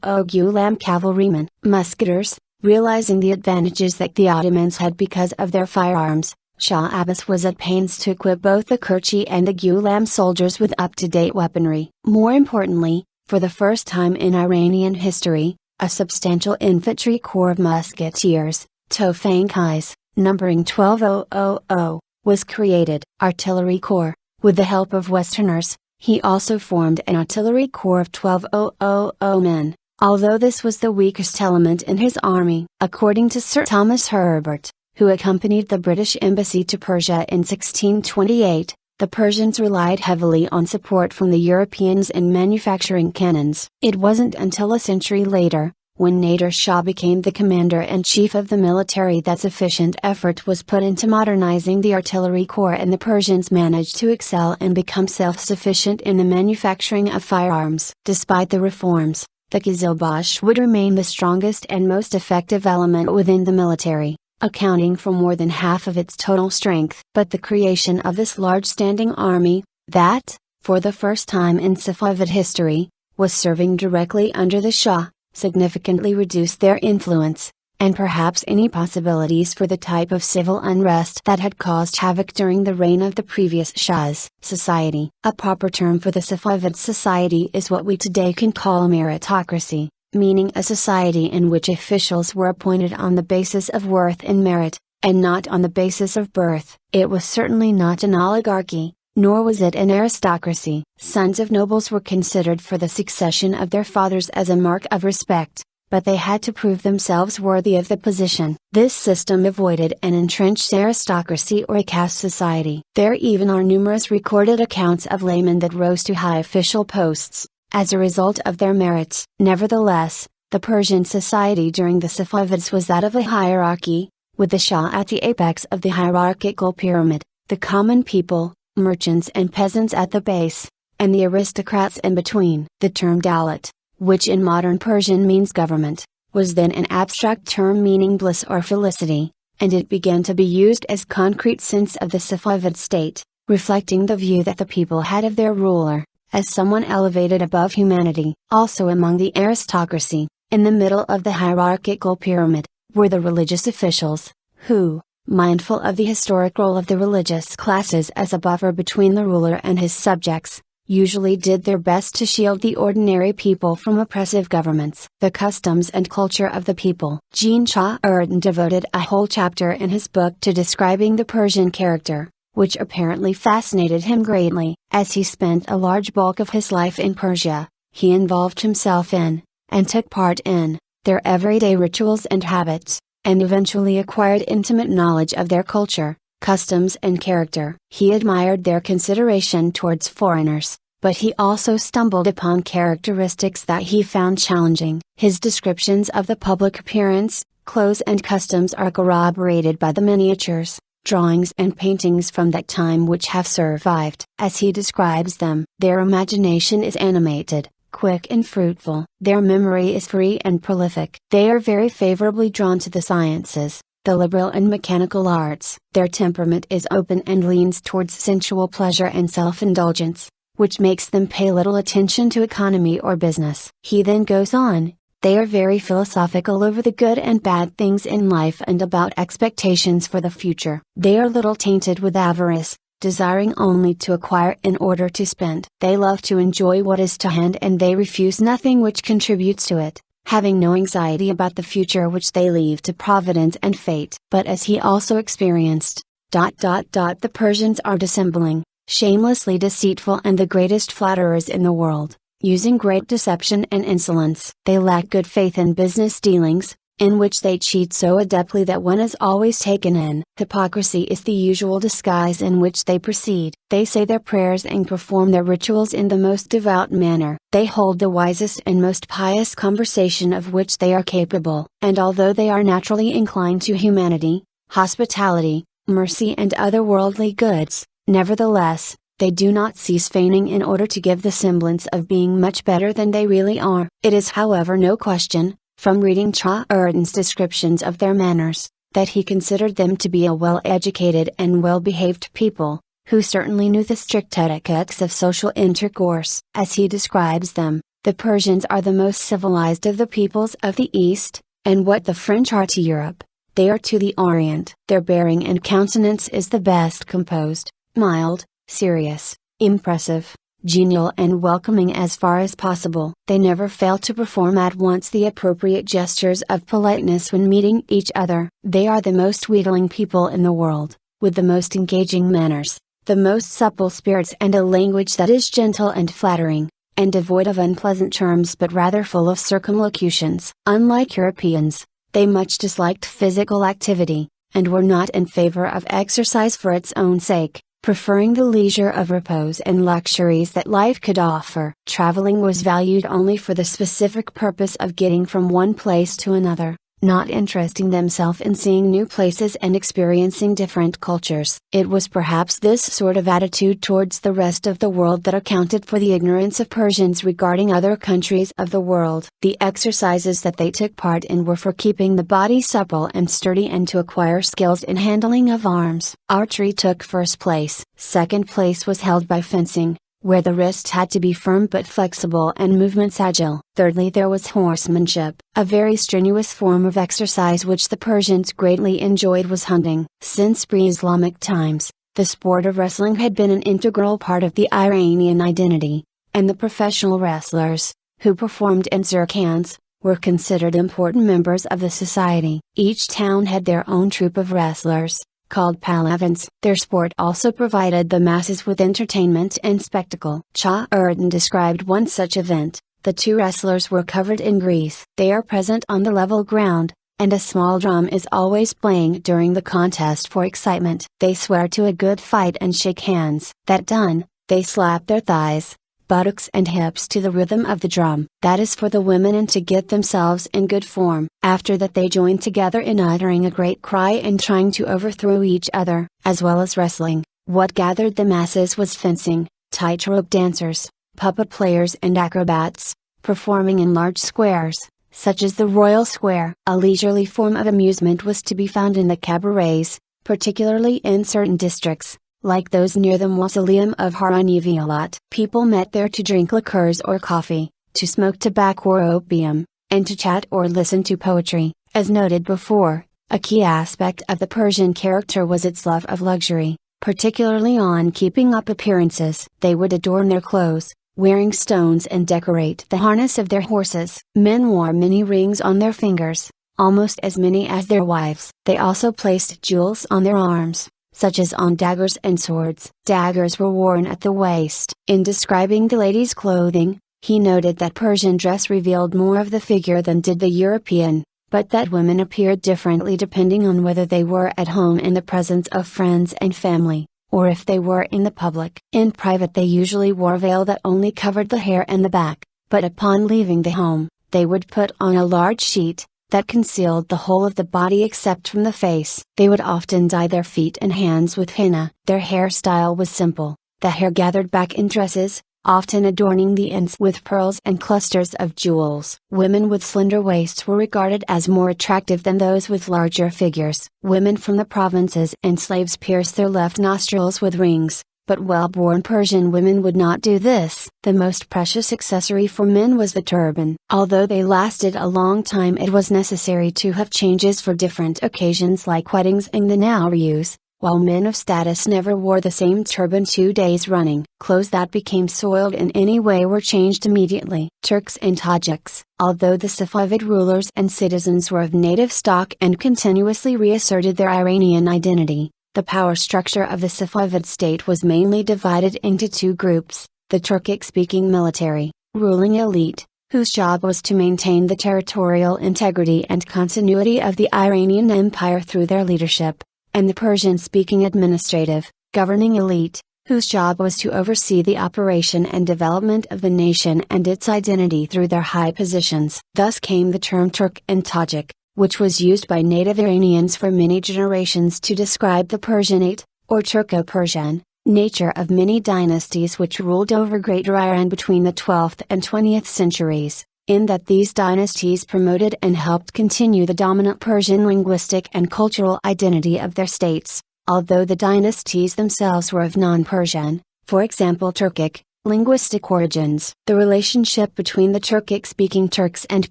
[SPEAKER 1] Ghulam cavalrymen, musketeers. Realizing the advantages that the Ottomans had because of their firearms, Shah Abbas was at pains to equip both the Kerchi and the Ghulam soldiers with up-to-date weaponry. More importantly, for the first time in Iranian history, a substantial infantry corps of musketeers, Tofankis, numbering 12,000, was created. Artillery corps, with the help of Westerners, he also formed an artillery corps of 12,000 men, although this was the weakest element in his army. According to Sir Thomas Herbert, who accompanied the British embassy to Persia in 1628, the Persians relied heavily on support from the Europeans in manufacturing cannons. It wasn't until a century later, when Nader Shah became the commander-in-chief of the military, that sufficient effort was put into modernizing the artillery corps, and the Persians managed to excel and become self-sufficient in the manufacturing of firearms. Despite the reforms, the Qizilbash would remain the strongest and most effective element within the military, accounting for more than half of its total strength. But the creation of this large standing army, that, for the first time in Safavid history, was serving directly under the Shah, significantly reduced their influence, and perhaps any possibilities for the type of civil unrest that had caused havoc during the reign of the previous Shahs. Society. A proper term for the Safavid society is what we today can call a meritocracy, meaning a society in which officials were appointed on the basis of worth and merit, and not on the basis of birth. It was certainly not an oligarchy, nor was it an aristocracy. Sons of nobles were considered for the succession of their fathers as a mark of respect, but they had to prove themselves worthy of the position. This system avoided an entrenched aristocracy or a caste society. There even are numerous recorded accounts of laymen that rose to high official posts, as a result of their merits. Nevertheless, the Persian society during the Safavids was that of a hierarchy, with the Shah at the apex of the hierarchical pyramid, the common people, merchants and peasants at the base, and the aristocrats in between. The term Dawlat, which in modern Persian means government, was then an abstract term meaning bliss or felicity, and it began to be used as concrete sense of the Safavid state, reflecting the view that the people had of their ruler, as someone elevated above humanity. Also among the aristocracy, in the middle of the hierarchical pyramid, were the religious officials, who, mindful of the historic role of the religious classes as a buffer between the ruler and his subjects, usually did their best to shield the ordinary people from oppressive governments. The customs and culture of the people. Jean Shah Erdem devoted a whole chapter in his book to describing the Persian character, which apparently fascinated him greatly. As he spent a large bulk of his life in Persia, he involved himself in, and took part in, their everyday rituals and habits, and eventually acquired intimate knowledge of their culture, customs and character. He admired their consideration towards foreigners, but he also stumbled upon characteristics that he found challenging. His descriptions of the public appearance, clothes and customs are corroborated by the miniatures, drawings and paintings from that time which have survived. As he describes them, their imagination is animated, quick and fruitful. Their memory is free and prolific. They are very favorably drawn to the sciences, the liberal and mechanical arts. Their temperament is open and leans towards sensual pleasure and self-indulgence, which makes them pay little attention to economy or business. He then goes on, they are very philosophical over the good and bad things in life and about expectations for the future. They are little tainted with avarice, desiring only to acquire in order to spend. They love to enjoy what is to hand and they refuse nothing which contributes to it, having no anxiety about the future which they leave to providence and fate. But as he also experienced, the Persians are dissembling, shamelessly deceitful and the greatest flatterers in the world, using great deception and insolence. They lack good faith in business dealings, in which they cheat so adeptly that one is always taken in. Hypocrisy is the usual disguise in which they proceed. They say their prayers and perform their rituals in the most devout manner. They hold the wisest and most pious conversation of which they are capable. And although they are naturally inclined to humanity, hospitality, mercy and other worldly goods, nevertheless, they do not cease feigning in order to give the semblance of being much better than they really are. It is however no question, from reading Shah-Urdin's descriptions of their manners, that he considered them to be a well-educated and well-behaved people, who certainly knew the strict etiquettes of social intercourse. As he describes them, the Persians are the most civilized of the peoples of the East, and what the French are to Europe, they are to the Orient. Their bearing and countenance is the best composed, mild, serious, impressive, genial and welcoming as far as possible. They never fail to perform at once the appropriate gestures of politeness when meeting each other. They are the most wheedling people in the world, with the most engaging manners, the most supple spirits and a language that is gentle and flattering, and devoid of unpleasant terms but rather full of circumlocutions. Unlike Europeans, they much disliked physical activity, and were not in favor of exercise for its own sake, preferring the leisure of repose and luxuries that life could offer. Traveling was valued only for the specific purpose of getting from one place to another, not interesting themselves in seeing new places and experiencing different cultures. It was perhaps this sort of attitude towards the rest of the world that accounted for the ignorance of Persians regarding other countries of the world. The exercises that they took part in were for keeping the body supple and sturdy and to acquire skills in handling of arms. Archery took first place. Second place was held by fencing, where the wrist had to be firm but flexible and movements agile. Thirdly, there was horsemanship. A very strenuous form of exercise which the Persians greatly enjoyed was hunting. Since pre-Islamic times, the sport of wrestling had been an integral part of the Iranian identity, and the professional wrestlers, who performed in zircans, were considered important members of the society. Each town had their own troupe of wrestlers, called Pahlavids. Their sport also provided the masses with entertainment and spectacle. Shah-Urdin described one such event. The two wrestlers were covered in grease. They are present on the level ground, and a small drum is always playing during the contest for excitement. They swear to a good fight and shake hands. That done, they slap their thighs, buttocks and hips to the rhythm of the drum. That is for the women and to get themselves in good form. After that they join together in uttering a great cry and trying to overthrow each other, as well as wrestling. What gathered the masses was fencing, tightrope dancers, puppet players and acrobats, performing in large squares, such as the Royal Square. A leisurely form of amusement was to be found in the cabarets, particularly in certain districts, like those near the mausoleum of Harani Vialat. People met there to drink liqueurs or coffee, to smoke tobacco or opium, and to chat or listen to poetry. As noted before, a key aspect of the Persian character was its love of luxury, particularly on keeping up appearances. They would adorn their clothes, wearing stones and decorate the harness of their horses. Men wore many rings on their fingers, almost as many as their wives. They also placed jewels on their arms, such as on daggers and swords. Daggers were worn at the waist. In describing the ladies' clothing, he noted that Persian dress revealed more of the figure than did the European, but that women appeared differently depending on whether they were at home in the presence of friends and family, or if they were in the public. In private they usually wore a veil that only covered the hair and the back, but upon leaving the home, they would put on a large sheet, that concealed the whole of the body except from the face. They would often dye their feet and hands with henna. Their hairstyle was simple, the hair gathered back in tresses, often adorning the ends with pearls and clusters of jewels. Women with slender waists were regarded as more attractive than those with larger figures. Women from the provinces and slaves pierced their left nostrils with rings, but well-born Persian women would not do this. The most precious accessory for men was the turban. Although they lasted a long time, it was necessary to have changes for different occasions like weddings and the Nowruz, while men of status never wore the same turban 2 days running. Clothes that became soiled in any way were changed immediately. Turks and Tajiks. Although the Safavid rulers and citizens were of native stock and continuously reasserted their Iranian identity, the power structure of the Safavid state was mainly divided into two groups: the Turkic-speaking military, ruling elite, whose job was to maintain the territorial integrity and continuity of the Iranian Empire through their leadership, and the Persian-speaking administrative, governing elite, whose job was to oversee the operation and development of the nation and its identity through their high positions. Thus came the term Turk and Tajik, which was used by native Iranians for many generations to describe the Persianate, or Turco-Persian, nature of many dynasties which ruled over Greater Iran between the 12th and 20th centuries, in that these dynasties promoted and helped continue the dominant Persian linguistic and cultural identity of their states, although the dynasties themselves were of non-Persian, for example Turkic, linguistic origins. The relationship between the Turkic-speaking Turks and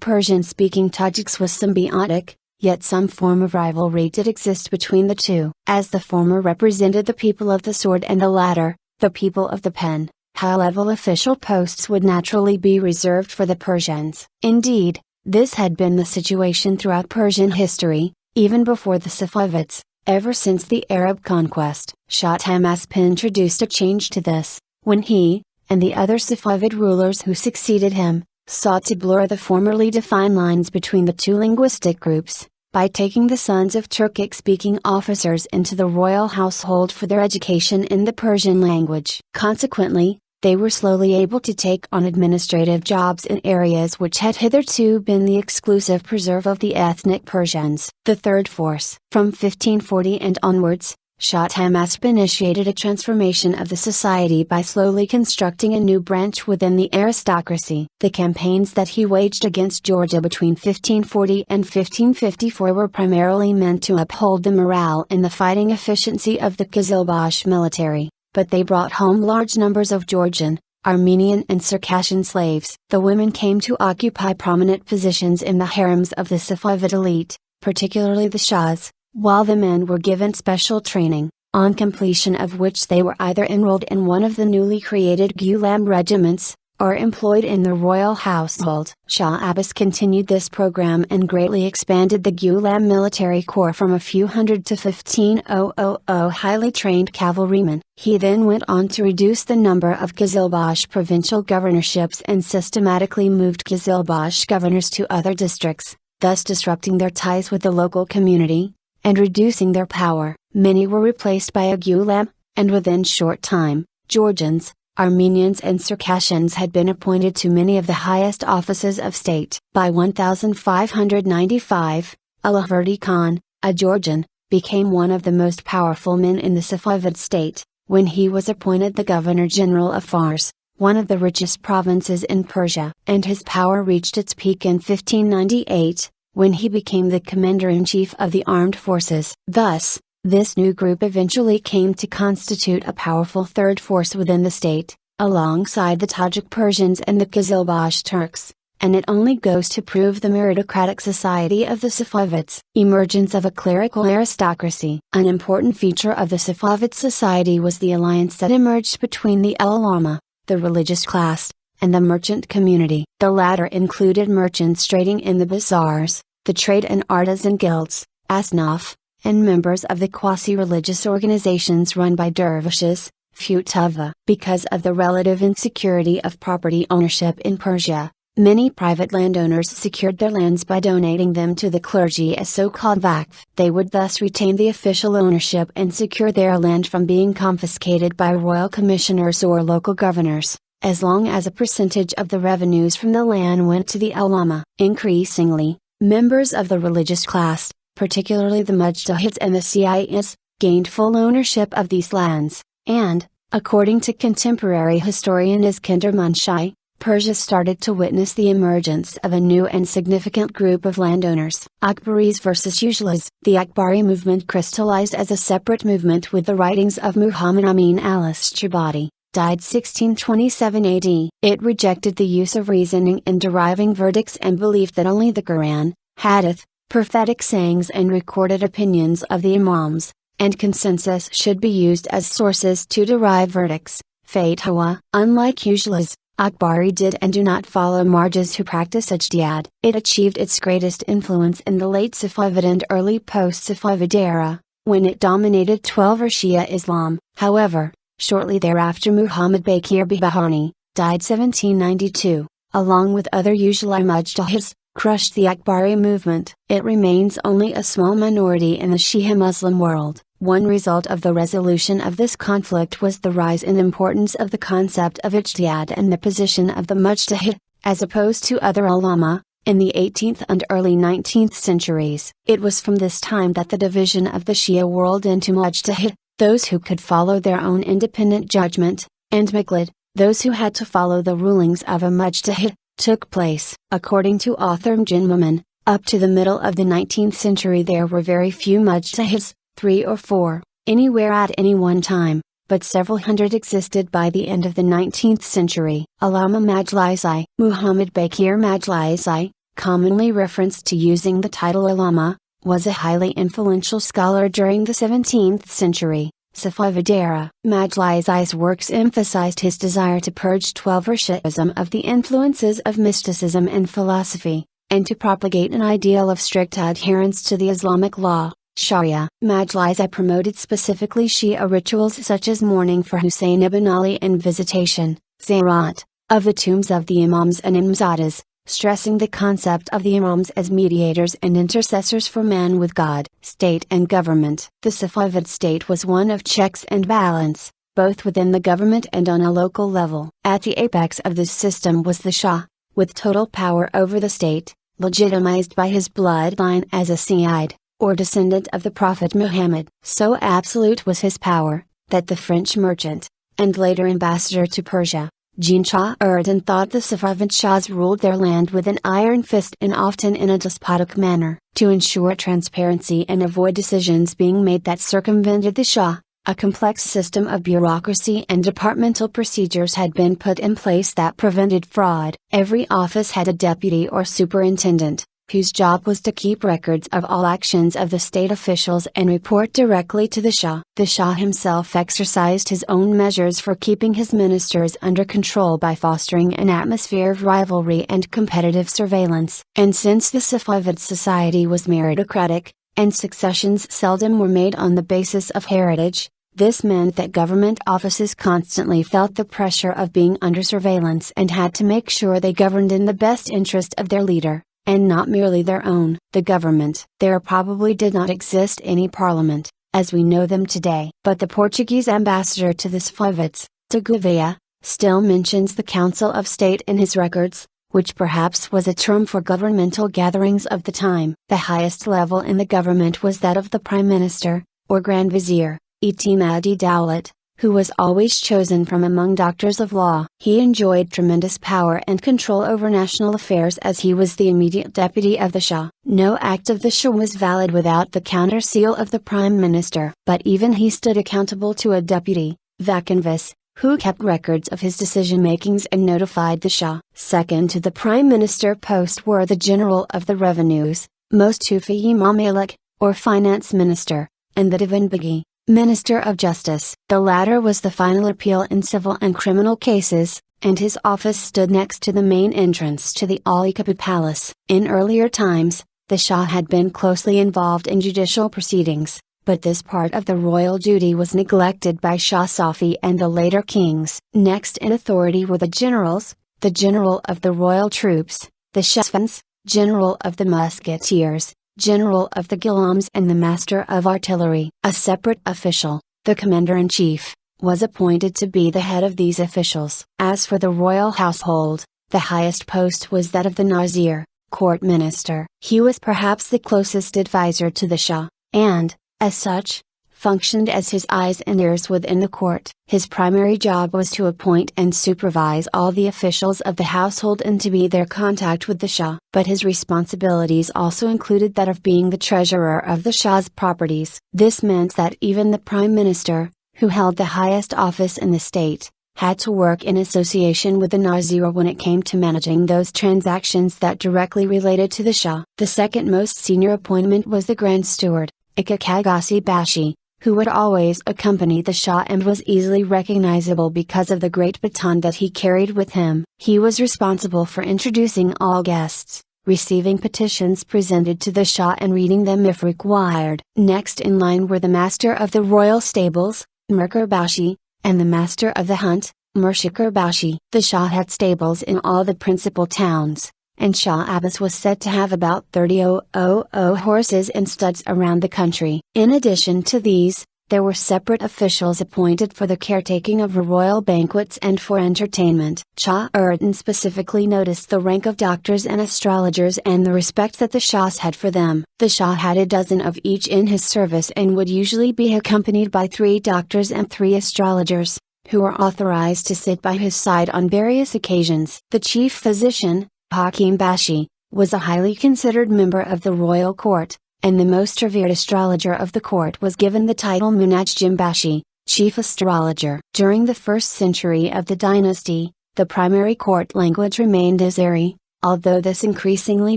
[SPEAKER 1] Persian-speaking Tajiks was symbiotic, yet some form of rivalry did exist between the two. As the former represented the people of the sword and the latter, the people of the pen, high-level official posts would naturally be reserved for the Persians. Indeed, this had been the situation throughout Persian history, even before the Safavids, ever since the Arab conquest. Shah Tahmasp introduced a change to this, when he, and the other Safavid rulers who succeeded him, sought to blur the formerly defined lines between the two linguistic groups, by taking the sons of Turkic-speaking officers into the royal household for their education in the Persian language. Consequently, they were slowly able to take on administrative jobs in areas which had hitherto been the exclusive preserve of the ethnic Persians. The third force. From 1540 and onwards, Shah Tahmasp initiated a transformation of the society by slowly constructing a new branch within the aristocracy. The campaigns that he waged against Georgia between 1540 and 1554 were primarily meant to uphold the morale and the fighting efficiency of the Qizilbash military, but they brought home large numbers of Georgian, Armenian and Circassian slaves. The women came to occupy prominent positions in the harems of the Safavid elite, particularly the Shahs, while the men were given special training, on completion of which they were either enrolled in one of the newly created Ghulam regiments, or employed in the royal household. Shah Abbas continued this program and greatly expanded the Ghulam military corps from a few hundred to 15,000 highly trained cavalrymen. He then went on to reduce the number of Qizilbash provincial governorships and systematically moved Qizilbash governors to other districts, thus disrupting their ties with the local community, and reducing their power. Many were replaced by a Ghulam, and within short time, Georgians, Armenians and Circassians had been appointed to many of the highest offices of state. By 1595, Alaverdi Khan, a Georgian, became one of the most powerful men in the Safavid state, when he was appointed the Governor-General of Fars, one of the richest provinces in Persia. And his power reached its peak in 1598, when he became the Commander-in-Chief of the armed forces. Thus, this new group eventually came to constitute a powerful third force within the state, alongside the Tajik Persians and the Qizilbash Turks, and it only goes to prove the meritocratic society of the Safavids. Emergence of a clerical aristocracy. An important feature of the Safavid society was the alliance that emerged between the ulama, the religious class, and the merchant community. The latter included merchants trading in the bazaars, the trade and artisan guilds, asnaf, and members of the quasi-religious organizations run by dervishes, futava. Because of the relative insecurity of property ownership in Persia, many private landowners secured their lands by donating them to the clergy as so-called vakf. They would thus retain the official ownership and secure their land from being confiscated by royal commissioners or local governors, as long as a percentage of the revenues from the land went to the ulama. Increasingly, members of the religious class, particularly the mujtahids and the Shi'as, gained full ownership of these lands, and, according to contemporary historian Iskandar Munshi, Persia started to witness the emergence of a new and significant group of landowners. Akbaris versus Ujlas. The Akbari movement crystallized as a separate movement with the writings of Muhammad Amin al-Shahbadi, died 1627 AD. It rejected the use of reasoning in deriving verdicts and believed that only the Quran, Hadith, prophetic sayings and recorded opinions of the Imams, and consensus should be used as sources to derive verdicts. Fatwa. Unlike Ujlas, Akbari did and do not follow marjas who practice ijtihad. It achieved its greatest influence in the late Safavid and early post-Safavid era, when it dominated Twelver Shi'a Islam. However, shortly thereafter Muhammad Baqir Bihani, died 1792, along with other Ujla mujtahids, crushed the Akbari movement. It remains only a small minority in the Shia Muslim world. One result of the resolution of this conflict was the rise in importance of the concept of ijtihad and the position of the mujtahid, as opposed to other ulama, in the 18th and early 19th centuries. It was from this time that the division of the Shia world into mujtahid, those who could follow their own independent judgment, and Muqallid, those who had to follow the rulings of a mujtahid, took place. According to author Mjin, up to the middle of the 19th century there were very few mujtahids, 3 or 4, anywhere at any one time, but several hundred existed by the end of the 19th century. Allama Majlisi, Muhammad Bakir Majlisi, commonly referenced to using the title Allama, was a highly influential scholar during the 17th century, Safavid era. Majlisi's works emphasized his desire to purge Shi'ism of the influences of mysticism and philosophy, and to propagate an ideal of strict adherence to the Islamic law, Sharia. Majlisi promoted specifically Shia rituals such as mourning for Hussein ibn Ali and visitation, ziyarat, of the tombs of the Imams and Imamzadas, stressing the concept of the Imams as mediators and intercessors for man with God. State and government. The Safavid state was one of checks and balance, both within the government and on a local level. At the apex of this system was the Shah, with total power over the state, legitimized by his bloodline as a Sayyid, or descendant of the Prophet Muhammad. So absolute was his power, that the French merchant, and later ambassador to Persia, Jean Shah Erdem thought the Safavid Shahs ruled their land with an iron fist and often in a despotic manner. To ensure transparency and avoid decisions being made that circumvented the Shah, a complex system of bureaucracy and departmental procedures had been put in place that prevented fraud. Every office had a deputy or superintendent, whose job was to keep records of all actions of the state officials and report directly to the Shah. The Shah himself exercised his own measures for keeping his ministers under control by fostering an atmosphere of rivalry and competitive surveillance. And since the Safavid society was meritocratic, and successions seldom were made on the basis of heritage, this meant that government offices constantly felt the pressure of being under surveillance and had to make sure they governed in the best interest of their leader, and not merely their own. The government. There probably did not exist any parliament, as we know them today. But the Portuguese ambassador to the Safavids, de Gouveia, still mentions the Council of State in his records, which perhaps was a term for governmental gatherings of the time. The highest level in the government was that of the Prime Minister, or Grand Vizier, Etimadi Dowlat, who was always chosen from among doctors of law. He enjoyed tremendous power and control over national affairs as he was the immediate deputy of the Shah. No act of the Shah was valid without the counter seal of the Prime Minister. But even he stood accountable to a deputy, Vacanvis, who kept records of his decision-makings and notified the Shah. Second to the Prime Minister post were the General of the Revenues, Mustafa Malik, or Finance Minister, and the Divanbagi, Minister of Justice. The latter was the final appeal in civil and criminal cases, and his office stood next to the main entrance to the Ali Kapı Palace. In earlier times, the Shah had been closely involved in judicial proceedings, but this part of the royal duty was neglected by Shah Safi and the later kings. Next in authority were the generals, the general of the royal troops, the Shahsvans, general of the musketeers, general of the Ghilams and the master of artillery. A separate official, the commander-in-chief, was appointed to be the head of these officials. As for the royal household, the highest post was that of the Nazir, court minister. He was perhaps the closest advisor to the Shah, and, as such, functioned as his eyes and ears within the court. His primary job was to appoint and supervise all the officials of the household and to be their contact with the Shah. But his responsibilities also included that of being the treasurer of the Shah's properties. This meant that even the Prime Minister, who held the highest office in the state, had to work in association with the Nazir when it came to managing those transactions that directly related to the Shah. The second most senior appointment was the Grand Steward, Ikakagasi Bashi, who would always accompany the Shah and was easily recognizable because of the great baton that he carried with him. He was responsible for introducing all guests, receiving petitions presented to the Shah and reading them if required. Next in line were the master of the royal stables, Mirkarbashi, and the master of the hunt, Murshikarbashi. The Shah had stables in all the principal towns, and Shah Abbas was said to have about 30,000 horses and studs around the country. In addition to these, There were separate officials appointed for the caretaking of royal banquets and for entertainment. Shah Erdin specifically noticed the rank of doctors and astrologers and the respect that the Shahs had for them. The Shah had a dozen of each in his service and would usually be accompanied by 3 doctors and 3 astrologers, who were authorized to sit by his side on various occasions. The chief physician, Hakim Bashi, was a highly considered member of the royal court, and the most revered astrologer of the court was given the title Munajjim Bashi, chief astrologer. During the 1st century of the dynasty, the primary court language remained Azeri, although this increasingly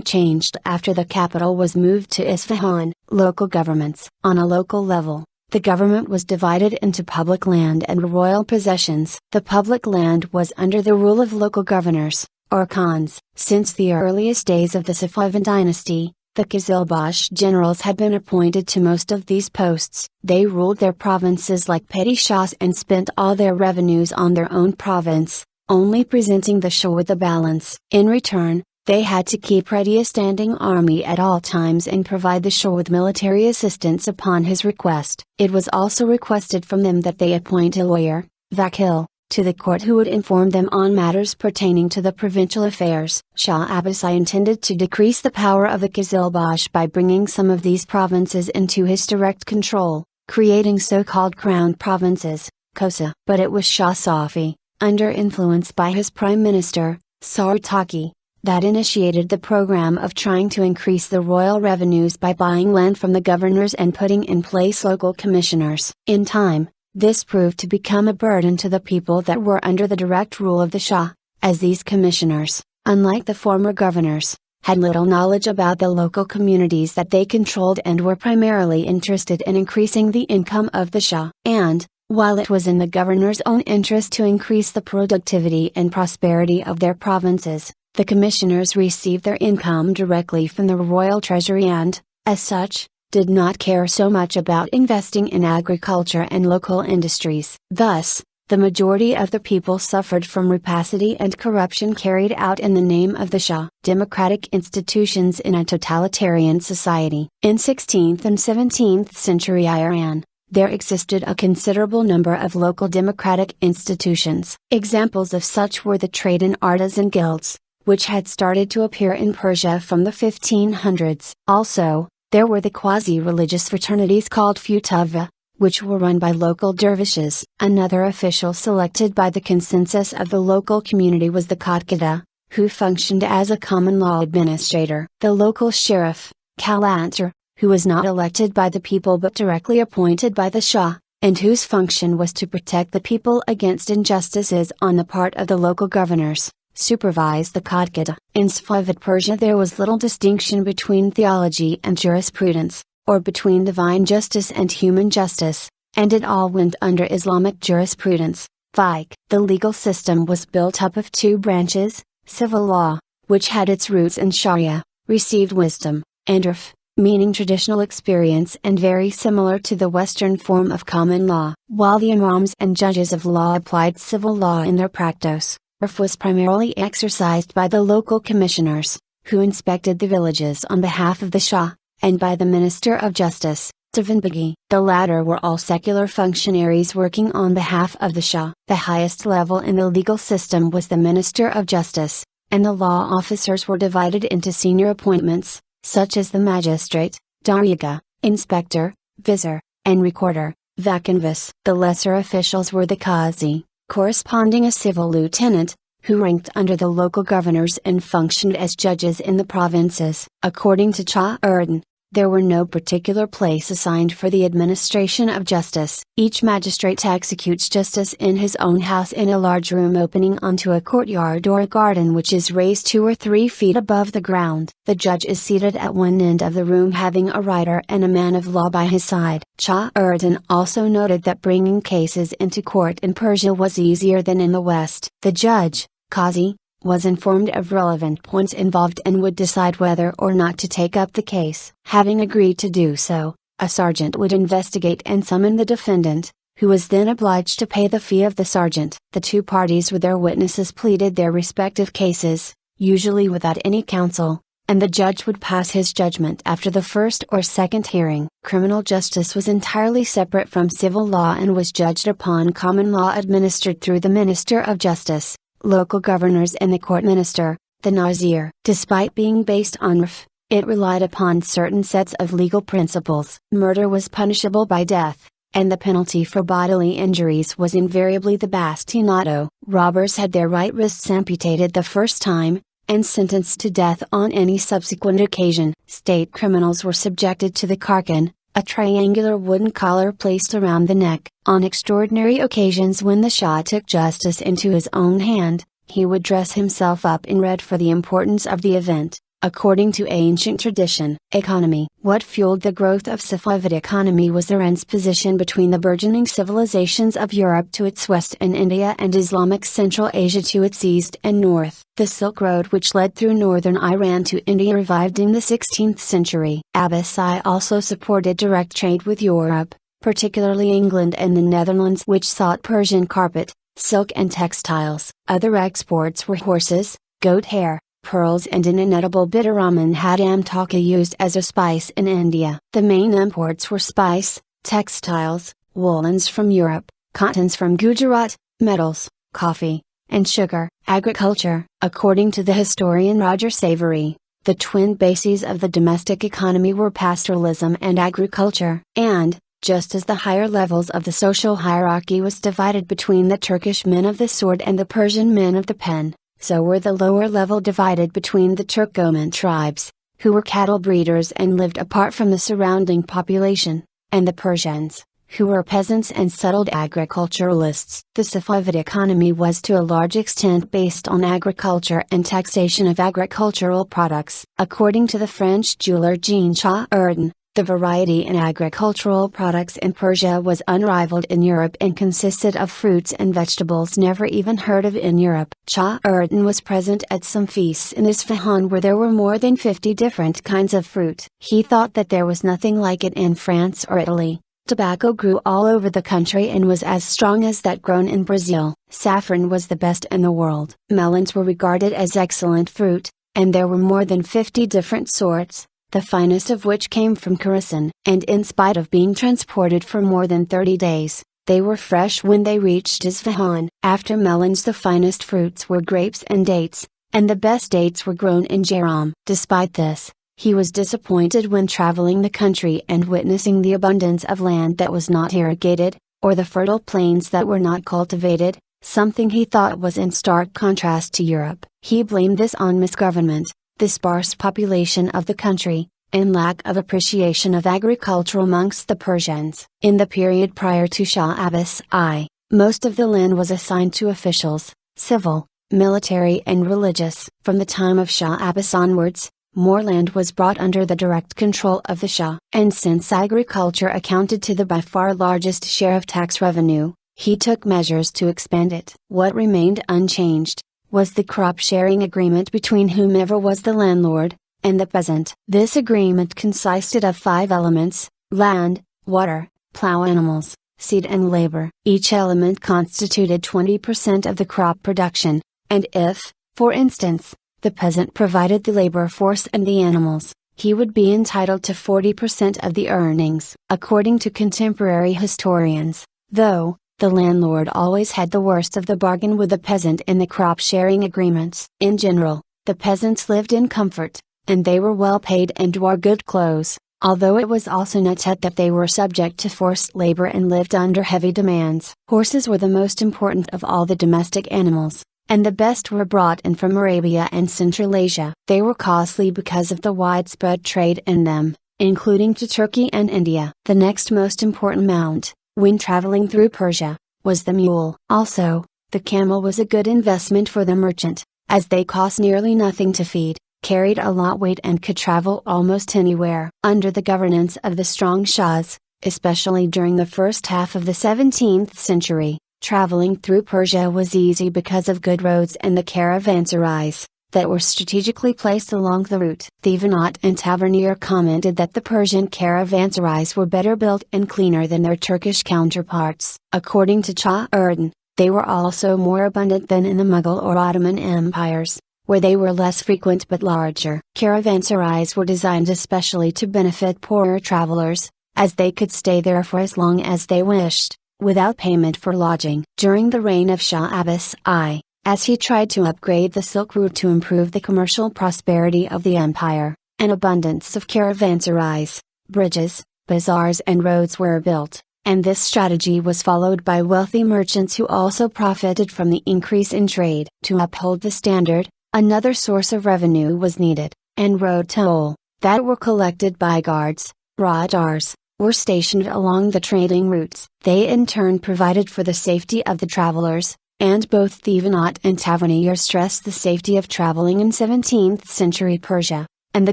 [SPEAKER 1] changed after the capital was moved to Isfahan. Local governments. On a local level, the government was divided into public land and royal possessions. The public land was under the rule of local governors, or khans. Since the earliest days of the Safavid dynasty, the Qizilbash generals had been appointed to most of these posts. They ruled their provinces like petty shahs and spent all their revenues on their own province, only presenting the shah with a balance. In return, they had to keep ready a standing army at all times and provide the shah with military assistance upon his request. It was also requested from them that they appoint a lawyer, vakil, to the court who would inform them on matters pertaining to the provincial affairs. Shah Abbasi intended to decrease the power of the Qizilbash by bringing some of these provinces into his direct control, creating so-called crown provinces, Kosa. But it was Shah Safi, under influence by his prime minister, Sartaki, that initiated the program of trying to increase the royal revenues by buying land from the governors and putting in place local commissioners. In time, this proved to become a burden to the people that were under the direct rule of the Shah, as these commissioners, unlike the former governors, had little knowledge about the local communities that they controlled and were primarily interested in increasing the income of the Shah. And, while it was in the governor's own interest to increase the productivity and prosperity of their provinces, the commissioners received their income directly from the royal treasury and, as such, did not care so much about investing in agriculture and local industries. Thus, the majority of the people suffered from rapacity and corruption carried out in the name of the Shah. Democratic institutions in a totalitarian society. In 16th and 17th century Iran, there existed a considerable number of local democratic institutions. Examples of such were the trade and artisan guilds, which had started to appear in Persia from the 1500s. Also, there were the quasi-religious fraternities called Futava, which were run by local dervishes. Another official selected by the consensus of the local community was the Qadqada, who functioned as a common law administrator. The local sheriff, Kalantar, who was not elected by the people but directly appointed by the Shah, and whose function was to protect the people against injustices on the part of the local governors, supervised the Qadqada. In Safavid Persia there was little distinction between theology and jurisprudence, or between divine justice and human justice, and it all went under Islamic jurisprudence, fiqh. The legal system was built up of 2 branches: civil law, which had its roots in Sharia, received wisdom, and urf, meaning traditional experience and very similar to the Western form of common law. While the imams and judges of law applied civil law in their practice, urf was primarily exercised by the local commissioners, who inspected the villages on behalf of the Shah, and by the Minister of Justice, Divanbagi. The latter were all secular functionaries working on behalf of the Shah. The highest level in the legal system was the Minister of Justice, and the law officers were divided into senior appointments, such as the magistrate, Dariga, inspector, vizier, and recorder, vacanvis. The lesser officials were the qazi, corresponding a civil lieutenant, who ranked under the local governors and functioned as judges in the provinces. According to Shah Erdin, there were no particular place assigned for the administration of justice. Each magistrate executes justice in his own house in a large room opening onto a courtyard or a garden which is raised 2 or 3 feet above the ground. The judge is seated at one end of the room having a writer and a man of law by his side. Shah Erdin also noted that bringing cases into court in Persia was easier than in the West. The judge, qazi, was informed of relevant points involved and would decide whether or not to take up the case. Having agreed to do so, a sergeant would investigate and summon the defendant, who was then obliged to pay the fee of the sergeant. The 2 parties with their witnesses pleaded their respective cases, usually without any counsel, and the judge would pass his judgment after the first or second hearing. Criminal justice was entirely separate from civil law and was judged upon common law administered through the Minister of Justice, local governors and the court minister, the Nazir. Despite being based on urf, it relied upon certain sets of legal principles. Murder was punishable by death, and the penalty for bodily injuries was invariably the bastinado. Robbers had their right wrists amputated the first time, and sentenced to death on any subsequent occasion. State criminals were subjected to the karkan, a triangular wooden collar placed around the neck. On extraordinary occasions when the Shah took justice into his own hand, he would dress himself up in red for the importance of the event. According to ancient tradition. Economy. What fueled the growth of Safavid economy was Iran's position between the burgeoning civilizations of Europe to its west and India and Islamic Central Asia to its east and north. The Silk Road which led through northern Iran to India revived in the 16th century. Abbasi also supported direct trade with Europe, particularly England and the Netherlands, which sought Persian carpet, silk and textiles. Other exports were horses, goat hair, pearls and an inedible bitter ramen hadam taka used as a spice in India. The main imports were spice, textiles, woolens from Europe, cottons from Gujarat, metals, coffee, and sugar. Agriculture. According to the historian Roger Savory, the twin bases of the domestic economy were pastoralism and agriculture. And, just as the higher levels of the social hierarchy was divided between the Turkish men of the sword and the Persian men of the pen, so were the lower level divided between the Turkoman tribes, who were cattle breeders and lived apart from the surrounding population, and the Persians, who were peasants and settled agriculturalists. The Safavid economy was to a large extent based on agriculture and taxation of agricultural products. According to the French jeweler Jean Chardin, the variety in agricultural products in Persia was unrivaled in Europe and consisted of fruits and vegetables never even heard of in Europe. Chardin was present at some feasts in Isfahan where there were more than 50 different kinds of fruit. He thought that there was nothing like it in France or Italy. Tobacco grew all over the country and was as strong as that grown in Brazil. Saffron was the best in the world. Melons were regarded as excellent fruit, and there were more than 50 different sorts, the finest of which came from Khorasan. And in spite of being transported for more than 30 days, they were fresh when they reached Isfahan. After melons, the finest fruits were grapes and dates, and the best dates were grown in Jairam. Despite this, he was disappointed when traveling the country and witnessing the abundance of land that was not irrigated, or the fertile plains that were not cultivated, something he thought was in stark contrast to Europe. He blamed this on misgovernment, the sparse population of the country, and lack of appreciation of agriculture amongst the Persians. In the period prior to Shah Abbas I, most of the land was assigned to officials, civil, military and religious. From the time of Shah Abbas onwards, more land was brought under the direct control of the Shah. And since agriculture accounted to the by far largest share of tax revenue, he took measures to expand it. What remained unchanged was the crop sharing agreement between whomever was the landlord and the peasant. This agreement consisted of 5 elements: land, water, plow animals, seed and labor. Each element constituted 20% of the crop production, and if, for instance, the peasant provided the labor force and the animals, he would be entitled to 40% of the earnings. According to contemporary historians, though, the landlord always had the worst of the bargain with the peasant in the crop sharing agreements. In general, the peasants lived in comfort, and they were well paid and wore good clothes, although it was also noted that they were subject to forced labor and lived under heavy demands. Horses were the most important of all the domestic animals, and the best were brought in from Arabia and Central Asia. They were costly because of the widespread trade in them, including to Turkey and India. The next most important mount, when traveling through Persia, was the mule. Also, the camel was a good investment for the merchant, as they cost nearly nothing to feed, carried a lot weight and could travel almost anywhere. Under the governance of the strong Shahs, especially during the first half of the 17th century, traveling through Persia was easy because of good roads and the caravanserais that were strategically placed along the route. Thevenot and Tavernier commented that the Persian caravanserais were better built and cleaner than their Turkish counterparts. According to Chardin, they were also more abundant than in the Mughal or Ottoman empires, where they were less frequent but larger. Caravanserais were designed especially to benefit poorer travelers, as they could stay there for as long as they wished, without payment for lodging. During the reign of Shah Abbas I, as he tried to upgrade the Silk Route to improve the commercial prosperity of the empire, an abundance of caravanserais, bridges, bazaars and roads were built, and this strategy was followed by wealthy merchants who also profited from the increase in trade. To uphold the standard, another source of revenue was needed, and road toll, that were collected by guards, radars, were stationed along the trading routes. They in turn provided for the safety of the travelers, and both Thevenot and Tavernier stressed the safety of traveling in 17th century Persia, and the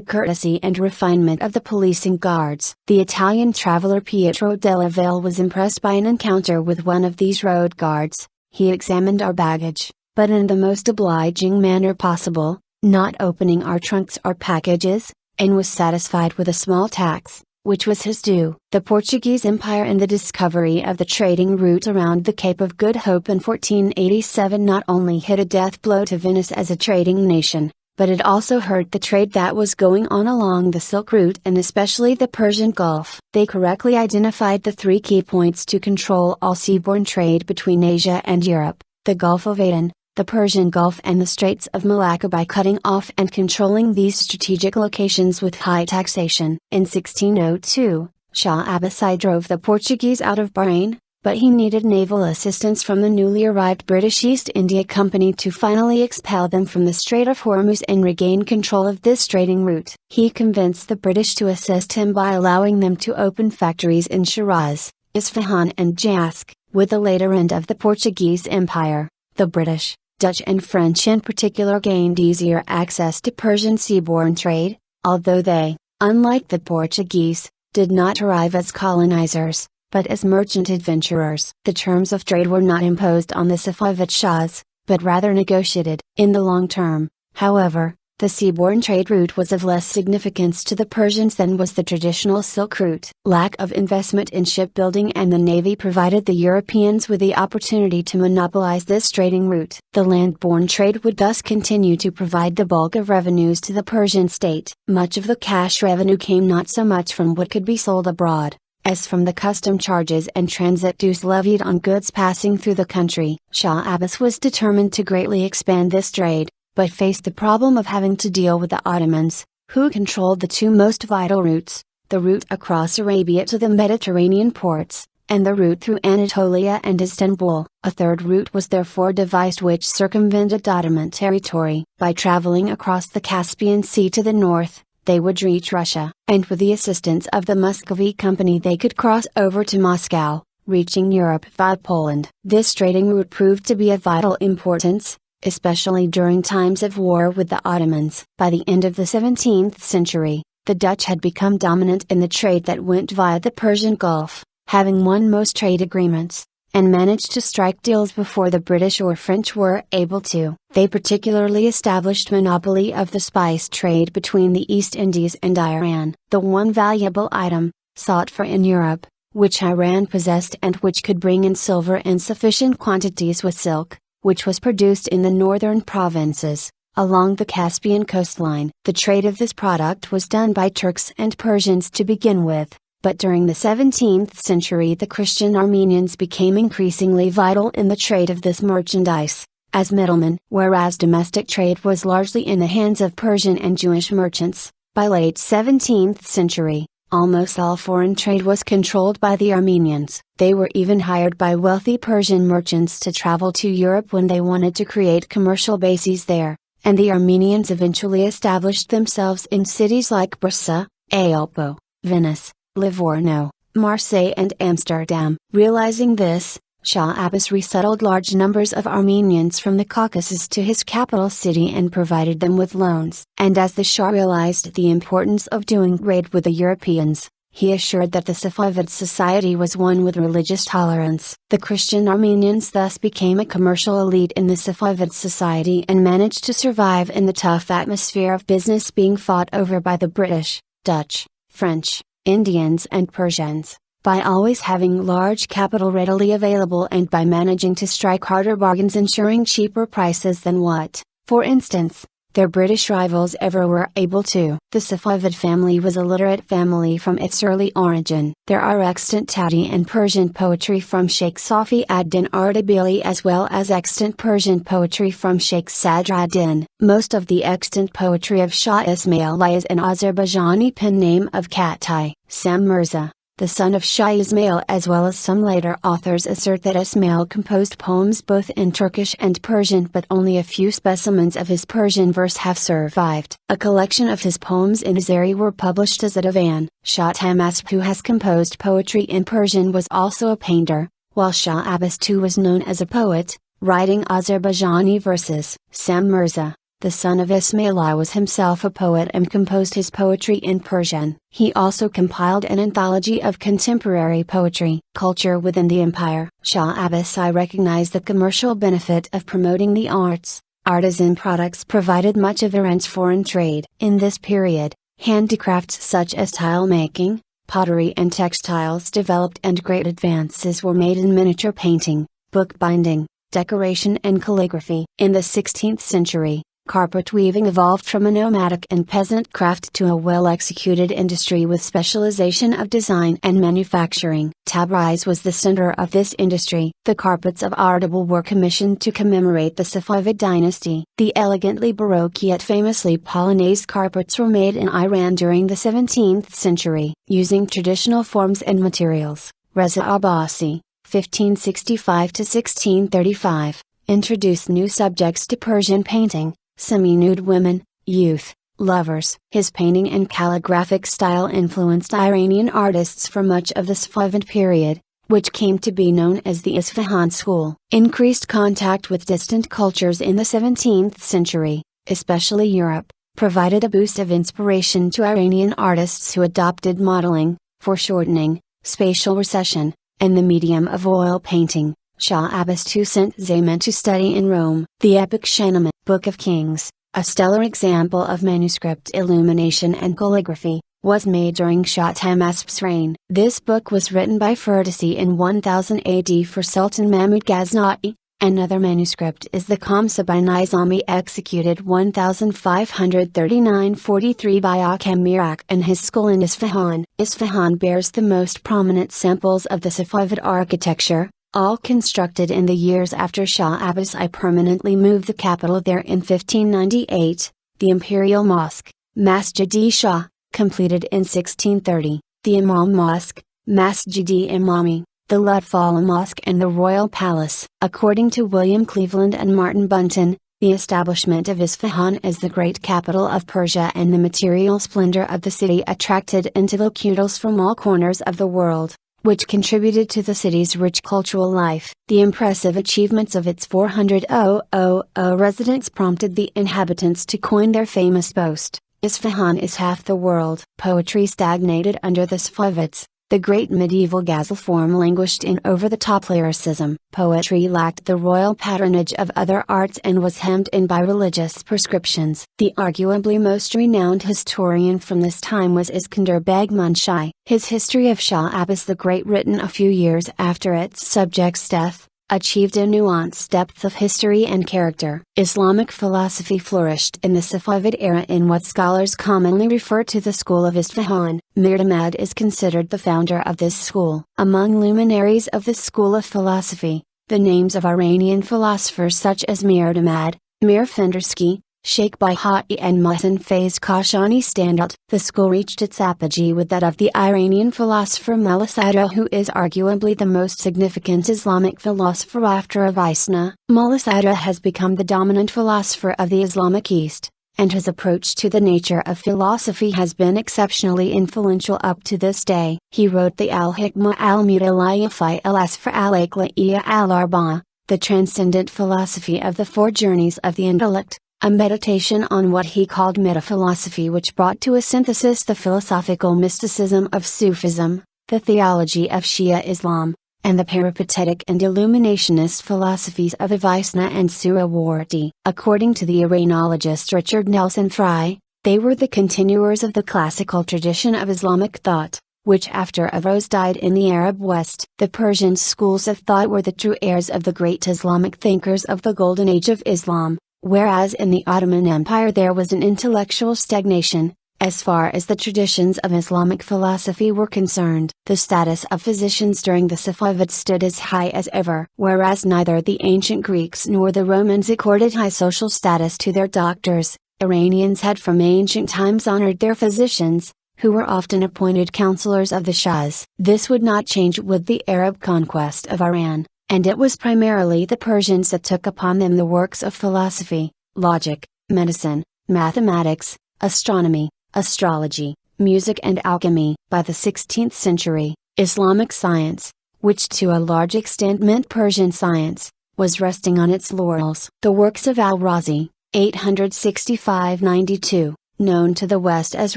[SPEAKER 1] courtesy and refinement of the policing guards. The Italian traveler Pietro della Valle was impressed by an encounter with one of these road guards. He examined our baggage, but in the most obliging manner possible, not opening our trunks or packages, and was satisfied with a small tax, which was his due. The Portuguese Empire and the discovery of the trading route around the Cape of Good Hope in 1487 not only hit a death blow to Venice as a trading nation, but it also hurt the trade that was going on along the Silk Route and especially the Persian Gulf. They correctly identified the three key points to control all seaborne trade between Asia and Europe: the Gulf of Aden, the Persian Gulf and the Straits of Malacca, by cutting off and controlling these strategic locations with high taxation. In 1602, Shah Abbas I drove the Portuguese out of Bahrain, but he needed naval assistance from the newly arrived British East India Company to finally expel them from the Strait of Hormuz and regain control of this trading route. He convinced the British to assist him by allowing them to open factories in Shiraz, Isfahan and Jask. With the later end of the Portuguese Empire, the British, Dutch and French in particular gained easier access to Persian seaborne trade, although they, unlike the Portuguese, did not arrive as colonizers, but as merchant adventurers. The terms of trade were not imposed on the Safavid Shahs, but rather negotiated. In the long term, however, the seaborne trade route was of less significance to the Persians than was the traditional Silk Route. Lack of investment in shipbuilding and the navy provided the Europeans with the opportunity to monopolize this trading route. The land-borne trade would thus continue to provide the bulk of revenues to the Persian state. Much of the cash revenue came not so much from what could be sold abroad, as from the custom charges and transit dues levied on goods passing through the country. Shah Abbas was determined to greatly expand this trade, but faced the problem of having to deal with the Ottomans, who controlled the two most vital routes, the route across Arabia to the Mediterranean ports, and the route through Anatolia and Istanbul. A third route was therefore devised which circumvented Ottoman territory. By traveling across the Caspian Sea to the north, they would reach Russia, and with the assistance of the Muscovy Company they could cross over to Moscow, reaching Europe via Poland. This trading route proved to be of vital importance, especially during times of war with the Ottomans. By the end of the 17th century, the Dutch had become dominant in the trade that went via the Persian Gulf, having won most trade agreements, and managed to strike deals before the British or French were able to. They particularly established monopoly of the spice trade between the East Indies and Iran. The one valuable item, sought for in Europe, which Iran possessed and which could bring in silver in sufficient quantities, was silk, which was produced in the northern provinces, along the Caspian coastline. The trade of this product was done by Turks and Persians to begin with, but during the 17th century the Christian Armenians became increasingly vital in the trade of this merchandise, as middlemen. Whereas domestic trade was largely in the hands of Persian and Jewish merchants, by late 17th century, almost all foreign trade was controlled by the Armenians. They were even hired by wealthy Persian merchants to travel to Europe when they wanted to create commercial bases there, and the Armenians eventually established themselves in cities like Bursa, Aleppo, Venice, Livorno, Marseille and Amsterdam. Realizing this, Shah Abbas resettled large numbers of Armenians from the Caucasus to his capital city and provided them with loans. And as the Shah realized the importance of doing trade with the Europeans, he assured that the Safavid society was one with religious tolerance. The Christian Armenians thus became a commercial elite in the Safavid society and managed to survive in the tough atmosphere of business being fought over by the British, Dutch, French, Indians and Persians, by always having large capital readily available and by managing to strike harder bargains ensuring cheaper prices than what, for instance, their British rivals ever were able to. The Safavid family was a literate family from its early origin. There are extant Tadi and Persian poetry from Sheikh Safi ad-Din Ardabili as well as extant Persian poetry from Sheikh Sadr ad-Din. Most of the extant poetry of Shah Ismail lies in Azerbaijani pen name of Khatai. Sam Mirza, the son of Shah Ismail, as well as some later authors, assert that Ismail composed poems both in Turkish and Persian, but only a few specimens of his Persian verse have survived. A collection of his poems in Azeri were published as a divan. Shah Tahmasp, who has composed poetry in Persian, was also a painter, while Shah Abbas too was known as a poet, writing Azerbaijani verses. Sam Mirza, the son of Ismail, was himself a poet and composed his poetry in Persian. He also compiled an anthology of contemporary poetry. Culture within the empire. Shah Abbas I recognized the commercial benefit of promoting the arts. Artisan products provided much of Iran's foreign trade. In this period, handicrafts such as tile making, pottery and textiles developed, and great advances were made in miniature painting, bookbinding, decoration and calligraphy. In the 16th century, carpet weaving evolved from a nomadic and peasant craft to a well-executed industry with specialization of design and manufacturing. Tabriz was the center of this industry. The carpets of Ardabil were commissioned to commemorate the Safavid dynasty. The elegantly Baroque yet famously Polonaise carpets were made in Iran during the 17th century, using traditional forms and materials. Reza Abbasi, 1565 to 1635, introduced new subjects to Persian painting: semi-nude women, youth, lovers. His painting and calligraphic style influenced Iranian artists for much of the Safavid period, which came to be known as the Isfahan school. Increased contact with distant cultures in the 17th century, especially Europe, provided a boost of inspiration to Iranian artists who adopted modeling, foreshortening, spatial recession, and the medium of oil painting. Shah Abbas II sent Zaman to study in Rome. The epic Shahnameh, Book of Kings, a stellar example of manuscript illumination and calligraphy, was made during Shah Tahmasp's reign. This book was written by Ferdowsi in 1000 AD for Sultan Mahmud Ghaznavi. Another manuscript is the Khamsa by Nizami, executed 1539-43 by Hakem Mirak and his school in Isfahan. Isfahan bears the most prominent samples of the Safavid architecture, all constructed in the years after Shah Abbas I permanently moved the capital there in 1598, the Imperial Mosque, Masjid-e-Shah, completed in 1630, the Imam Mosque, Masjid-e-Imami, the Lutfallah Mosque and the Royal Palace. According to William Cleveland and Martin Bunton, the establishment of Isfahan as the great capital of Persia and the material splendor of the city attracted intellectuals from all corners of the world, which contributed to the city's rich cultural life. The impressive achievements of its 400,000 residents prompted the inhabitants to coin their famous boast: Isfahan is half the world. Poetry stagnated under the Safavids. The great medieval ghazal form languished in over-the-top lyricism. Poetry lacked the royal patronage of other arts and was hemmed in by religious prescriptions. The arguably most renowned historian from this time was Iskandar Beg Munshi. His History of Shah Abbas the Great, written a few years after its subject's death, achieved a nuanced depth of history and character. Islamic philosophy flourished in the Safavid era in what scholars commonly refer to the school of Isfahan. Mir Damad is considered the founder of this school. Among luminaries of this school of philosophy, the names of Iranian philosophers such as Mir Damad, Mir Fendersky, Sheikh Bahai and Mohsen Faiz Kashani stand out. The school reached its apogee with that of the Iranian philosopher Mullah Sadr, who is arguably the most significant Islamic philosopher after Avicenna. Mullah Sadr has become the dominant philosopher of the Islamic East, and his approach to the nature of philosophy has been exceptionally influential up to this day. He wrote the Al-Hikmah al-Mutaliya fi al-Asfar al-Aqliyya al-Arba'a, the transcendent philosophy of the four journeys of the intellect, a meditation on what he called metaphilosophy, which brought to a synthesis the philosophical mysticism of Sufism, the theology of Shi'a Islam, and the peripatetic and illuminationist philosophies of Avicenna and Suhrawardi. According to the Iranologist Richard Nelson Fry, they were the continuers of the classical tradition of Islamic thought, which after Averroes died in the Arab West. The Persian schools of thought were the true heirs of the great Islamic thinkers of the Golden Age of Islam, Whereas in the Ottoman Empire there was an intellectual stagnation, as far as the traditions of Islamic philosophy were concerned. The status of physicians during the Safavids stood as high as ever. Whereas neither the ancient Greeks nor the Romans accorded high social status to their doctors, Iranians had from ancient times honored their physicians, who were often appointed counselors of the Shahs. This would not change with the Arab conquest of Iran, and it was primarily the Persians that took upon them the works of philosophy, logic, medicine, mathematics, astronomy, astrology, music and alchemy. By the 16th century, Islamic science, which to a large extent meant Persian science, was resting on its laurels. The works of Al-Razi, 865–92, known to the West as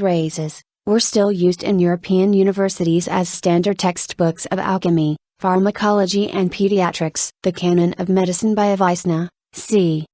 [SPEAKER 1] Razes, were still used in European universities as standard textbooks of alchemy, pharmacology and pediatrics. The Canon of Medicine by Avicenna, c.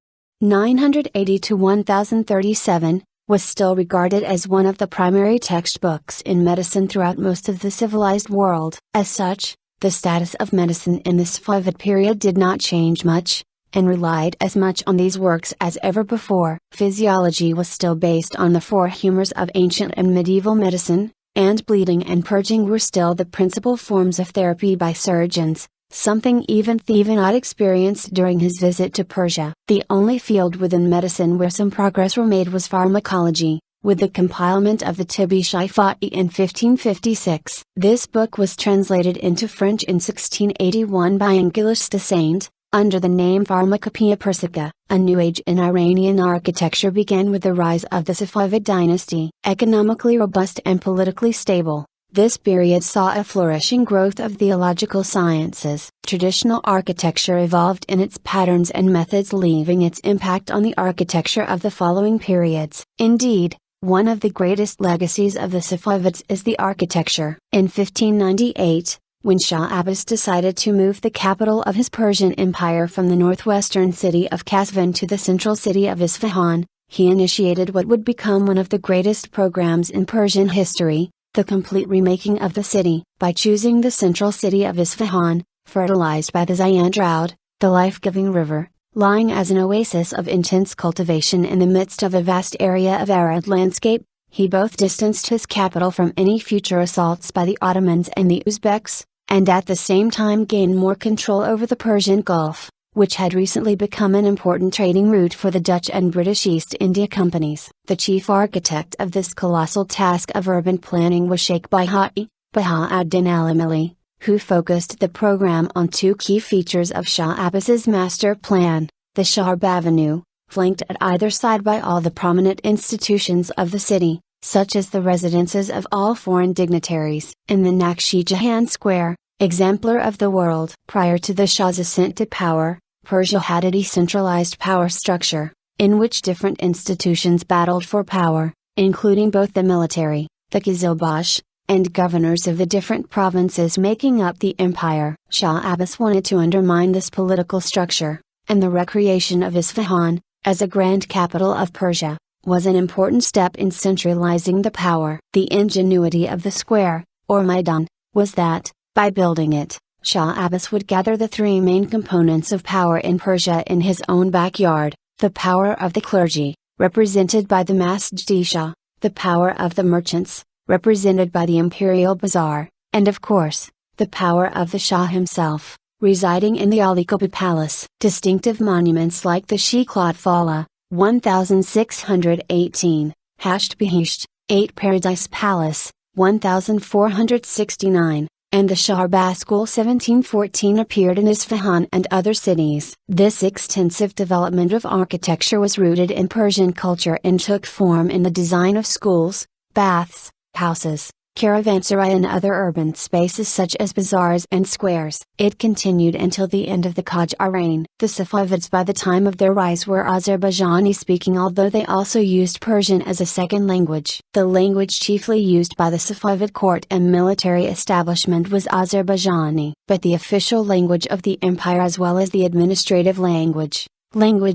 [SPEAKER 1] 980–1037, was still regarded as one of the primary textbooks in medicine throughout most of the civilized world. As such, the status of medicine in the Safavid period did not change much, and relied as much on these works as ever before. Physiology was still based on the four humors of ancient and medieval medicine, and bleeding and purging were still the principal forms of therapy by surgeons, something even Thevenot experienced during his visit to Persia. The only field within medicine where some progress were made was pharmacology, with the compilement of the Tibbi Shifa'i in 1556. This book was translated into French in 1681 by Angelus de Saint, under the name Pharmacopoeia Persica. A new age in Iranian architecture began with the rise of the Safavid dynasty. Economically robust and politically stable, this period saw a flourishing growth of theological sciences. Traditional architecture evolved in its patterns and methods, leaving its impact on the architecture of the following periods. Indeed, one of the greatest legacies of the Safavids is the architecture. In 1598, when Shah Abbas decided to move the capital of his Persian Empire from the northwestern city of Kasvan to the central city of Isfahan, he initiated what would become one of the greatest programs in Persian history, the complete remaking of the city. By choosing the central city of Isfahan, fertilized by the Zayan drought, the life-giving river, lying as an oasis of intense cultivation in the midst of a vast area of arid landscape, he both distanced his capital from any future assaults by the Ottomans and the Uzbeks, and at the same time gained more control over the Persian Gulf, which had recently become an important trading route for the Dutch and British East India Companies. The chief architect of this colossal task of urban planning was Sheikh Baha'u'ddin al-Amili, who focused the program on two key features of Shah Abbas's master plan: the Sharb Avenue, flanked at either side by all the prominent institutions of the city, such as the residences of all foreign dignitaries, in the Naqshi Jahan Square, exemplar of the world. Prior to the Shah's ascent to power, Persia had a decentralized power structure, in which different institutions battled for power, including both the military, the Qizilbash, and governors of the different provinces making up the empire. Shah Abbas wanted to undermine this political structure, and the recreation of Isfahan, as a grand capital of Persia, was an important step in centralizing the power. The ingenuity of the square, or Maidan, was that, by building it, Shah Abbas would gather the three main components of power in Persia in his own backyard: the power of the clergy, represented by the Masjid-e Shah, the power of the merchants, represented by the imperial bazaar, and of course, the power of the Shah himself, residing in the Ali Quba Palace. Distinctive monuments like the Shiklot Fala, 1618, Hasht Bihisht, 8 Paradise Palace, 1469, and the Shahrbaz School 1714 appeared in Isfahan and other cities. This extensive development of architecture was rooted in Persian culture and took form in the design of schools, baths, houses, caravanserai and other urban spaces such as bazaars and squares. It continued until the end of the Qajar reign. The Safavids by the time of their rise were Azerbaijani speaking, although they also used Persian as a second language. The language chiefly used by the Safavid court and military establishment was Azerbaijani, but the official language of the empire as well as the administrative language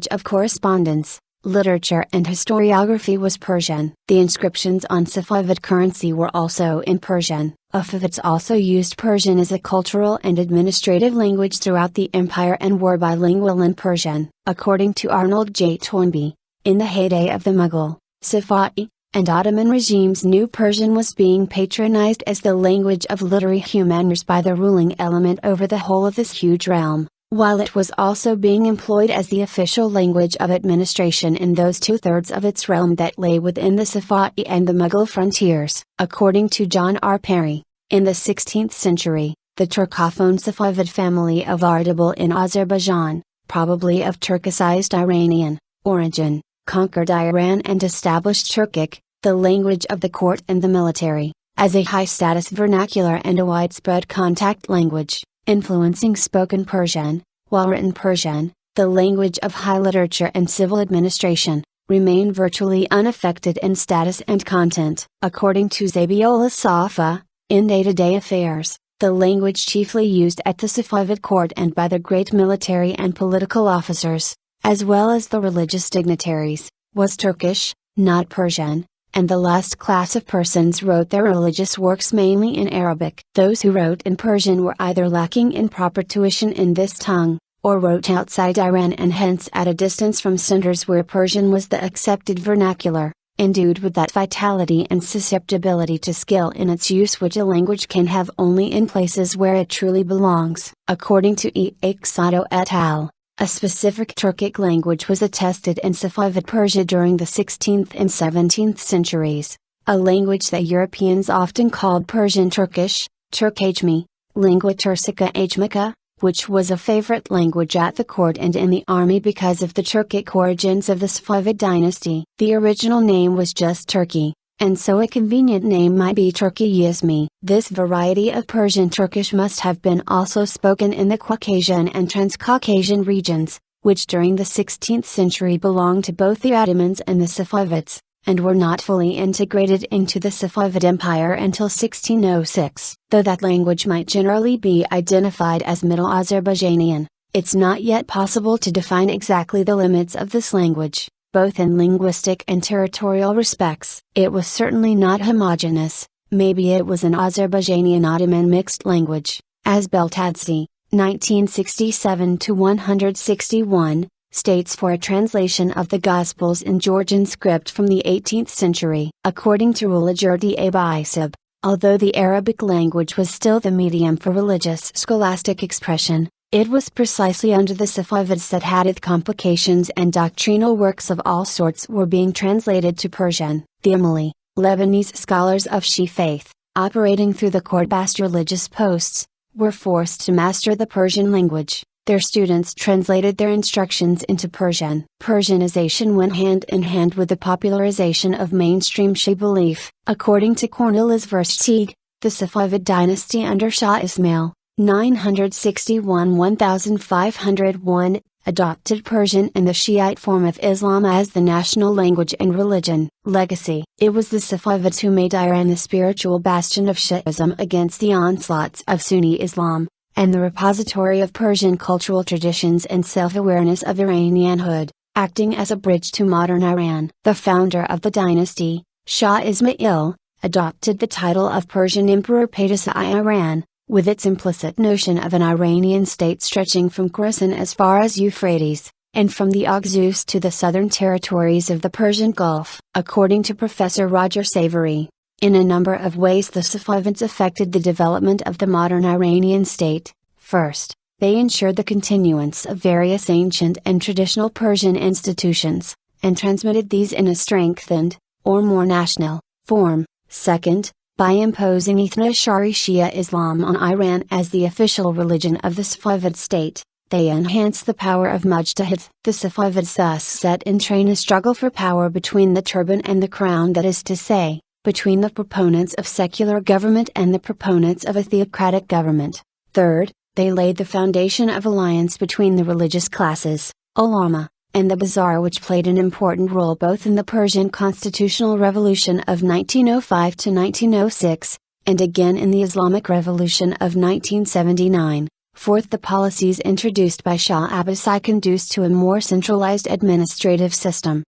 [SPEAKER 1] of correspondence, literature and historiography was Persian. The inscriptions on Safavid currency were also in Persian. Safavids also used Persian as a cultural and administrative language throughout the empire and were bilingual in Persian. According to Arnold J. Toynbee, in the heyday of the Mughal, Safavid, and Ottoman regimes, New Persian was being patronized as the language of literary humanities by the ruling element over the whole of this huge realm, while it was also being employed as the official language of administration in those two-thirds of its realm that lay within the Safavid and the Mughal frontiers. According to John R. Perry, in the 16th century, the Turcophone Safavid family of Ardabil in Azerbaijan, probably of Turkicized Iranian origin, conquered Iran and established Turkic, the language of the court and the military, as a high-status vernacular and a widespread contact language, influencing spoken Persian, while written Persian, the language of high literature and civil administration, remained virtually unaffected in status and content. According to Zabihullah Safa, in day-to-day affairs, the language chiefly used at the Safavid court and by the great military and political officers, as well as the religious dignitaries, was Turkish, not Persian, and the last class of persons wrote their religious works mainly in Arabic. Those who wrote in Persian were either lacking in proper tuition in this tongue, or wrote outside Iran and hence at a distance from centers where Persian was the accepted vernacular, endued with that vitality and susceptibility to skill in its use which a language can have only in places where it truly belongs. According to E. Exato et al., a specific Turkic language was attested in Safavid Persia during the 16th and 17th centuries, a language that Europeans often called Persian Turkish, Turkajmi, Lingua Turcica Ajmica, which was a favorite language at the court and in the army because of the Turkic origins of the Safavid dynasty. The original name was just Turkey, and so a convenient name might be Turkiyismi. This variety of Persian Turkish must have been also spoken in the Caucasian and Transcaucasian regions, which during the 16th century belonged to both the Ottomans and the Safavids, and were not fully integrated into the Safavid Empire until 1606. Though that language might generally be identified as Middle Azerbaijanian, it's not yet possible to define exactly the limits of this language, both in linguistic and territorial respects. It was certainly not homogeneous. Maybe it was an Azerbaijani-Ottoman mixed language, as Beltadze, 1967-161, states for a translation of the Gospels in Georgian script from the 18th century. According to Ulajurdi Abaisab, although the Arabic language was still the medium for religious scholastic expression, it was precisely under the Safavids that hadith complications and doctrinal works of all sorts were being translated to Persian. The Amali, Lebanese scholars of Shi'a faith, operating through the court-based religious posts, were forced to master the Persian language. Their students translated their instructions into Persian. Persianization went hand in hand with the popularization of mainstream Shi'a belief. According to Cornelis Versteeg, the Safavid dynasty under Shah Ismail, 961-1501, adopted Persian and the Shiite form of Islam as the national language and religion. Legacy. It was the Safavids who made Iran the spiritual bastion of Shi'ism against the onslaughts of Sunni Islam, and the repository of Persian cultural traditions and self-awareness of Iranianhood, acting as a bridge to modern Iran. The founder of the dynasty, Shah Ismail, adopted the title of Persian Emperor Padishah Iran, with its implicit notion of an Iranian state stretching from Khorasan as far as Euphrates, and from the Oxus to the southern territories of the Persian Gulf. According to Professor Roger Savory, in a number of ways the Safavids affected the development of the modern Iranian state. First, they ensured the continuance of various ancient and traditional Persian institutions, and transmitted these in a strengthened, or more national, form. Second, by imposing Ithna-Ashari Shi'a Islam on Iran as the official religion of the Safavid state, they enhanced the power of Mujtahids. The Safavids thus set in train a struggle for power between the turban and the crown, that is to say, between the proponents of secular government and the proponents of a theocratic government. Third, they laid the foundation of alliance between the religious classes, ulama, and the bazaar, which played an important role both in the Persian constitutional revolution of 1905 to 1906, and again in the Islamic Revolution of 1979. Fourth, the policies introduced by Shah Abbasi conduced to a more centralized administrative system,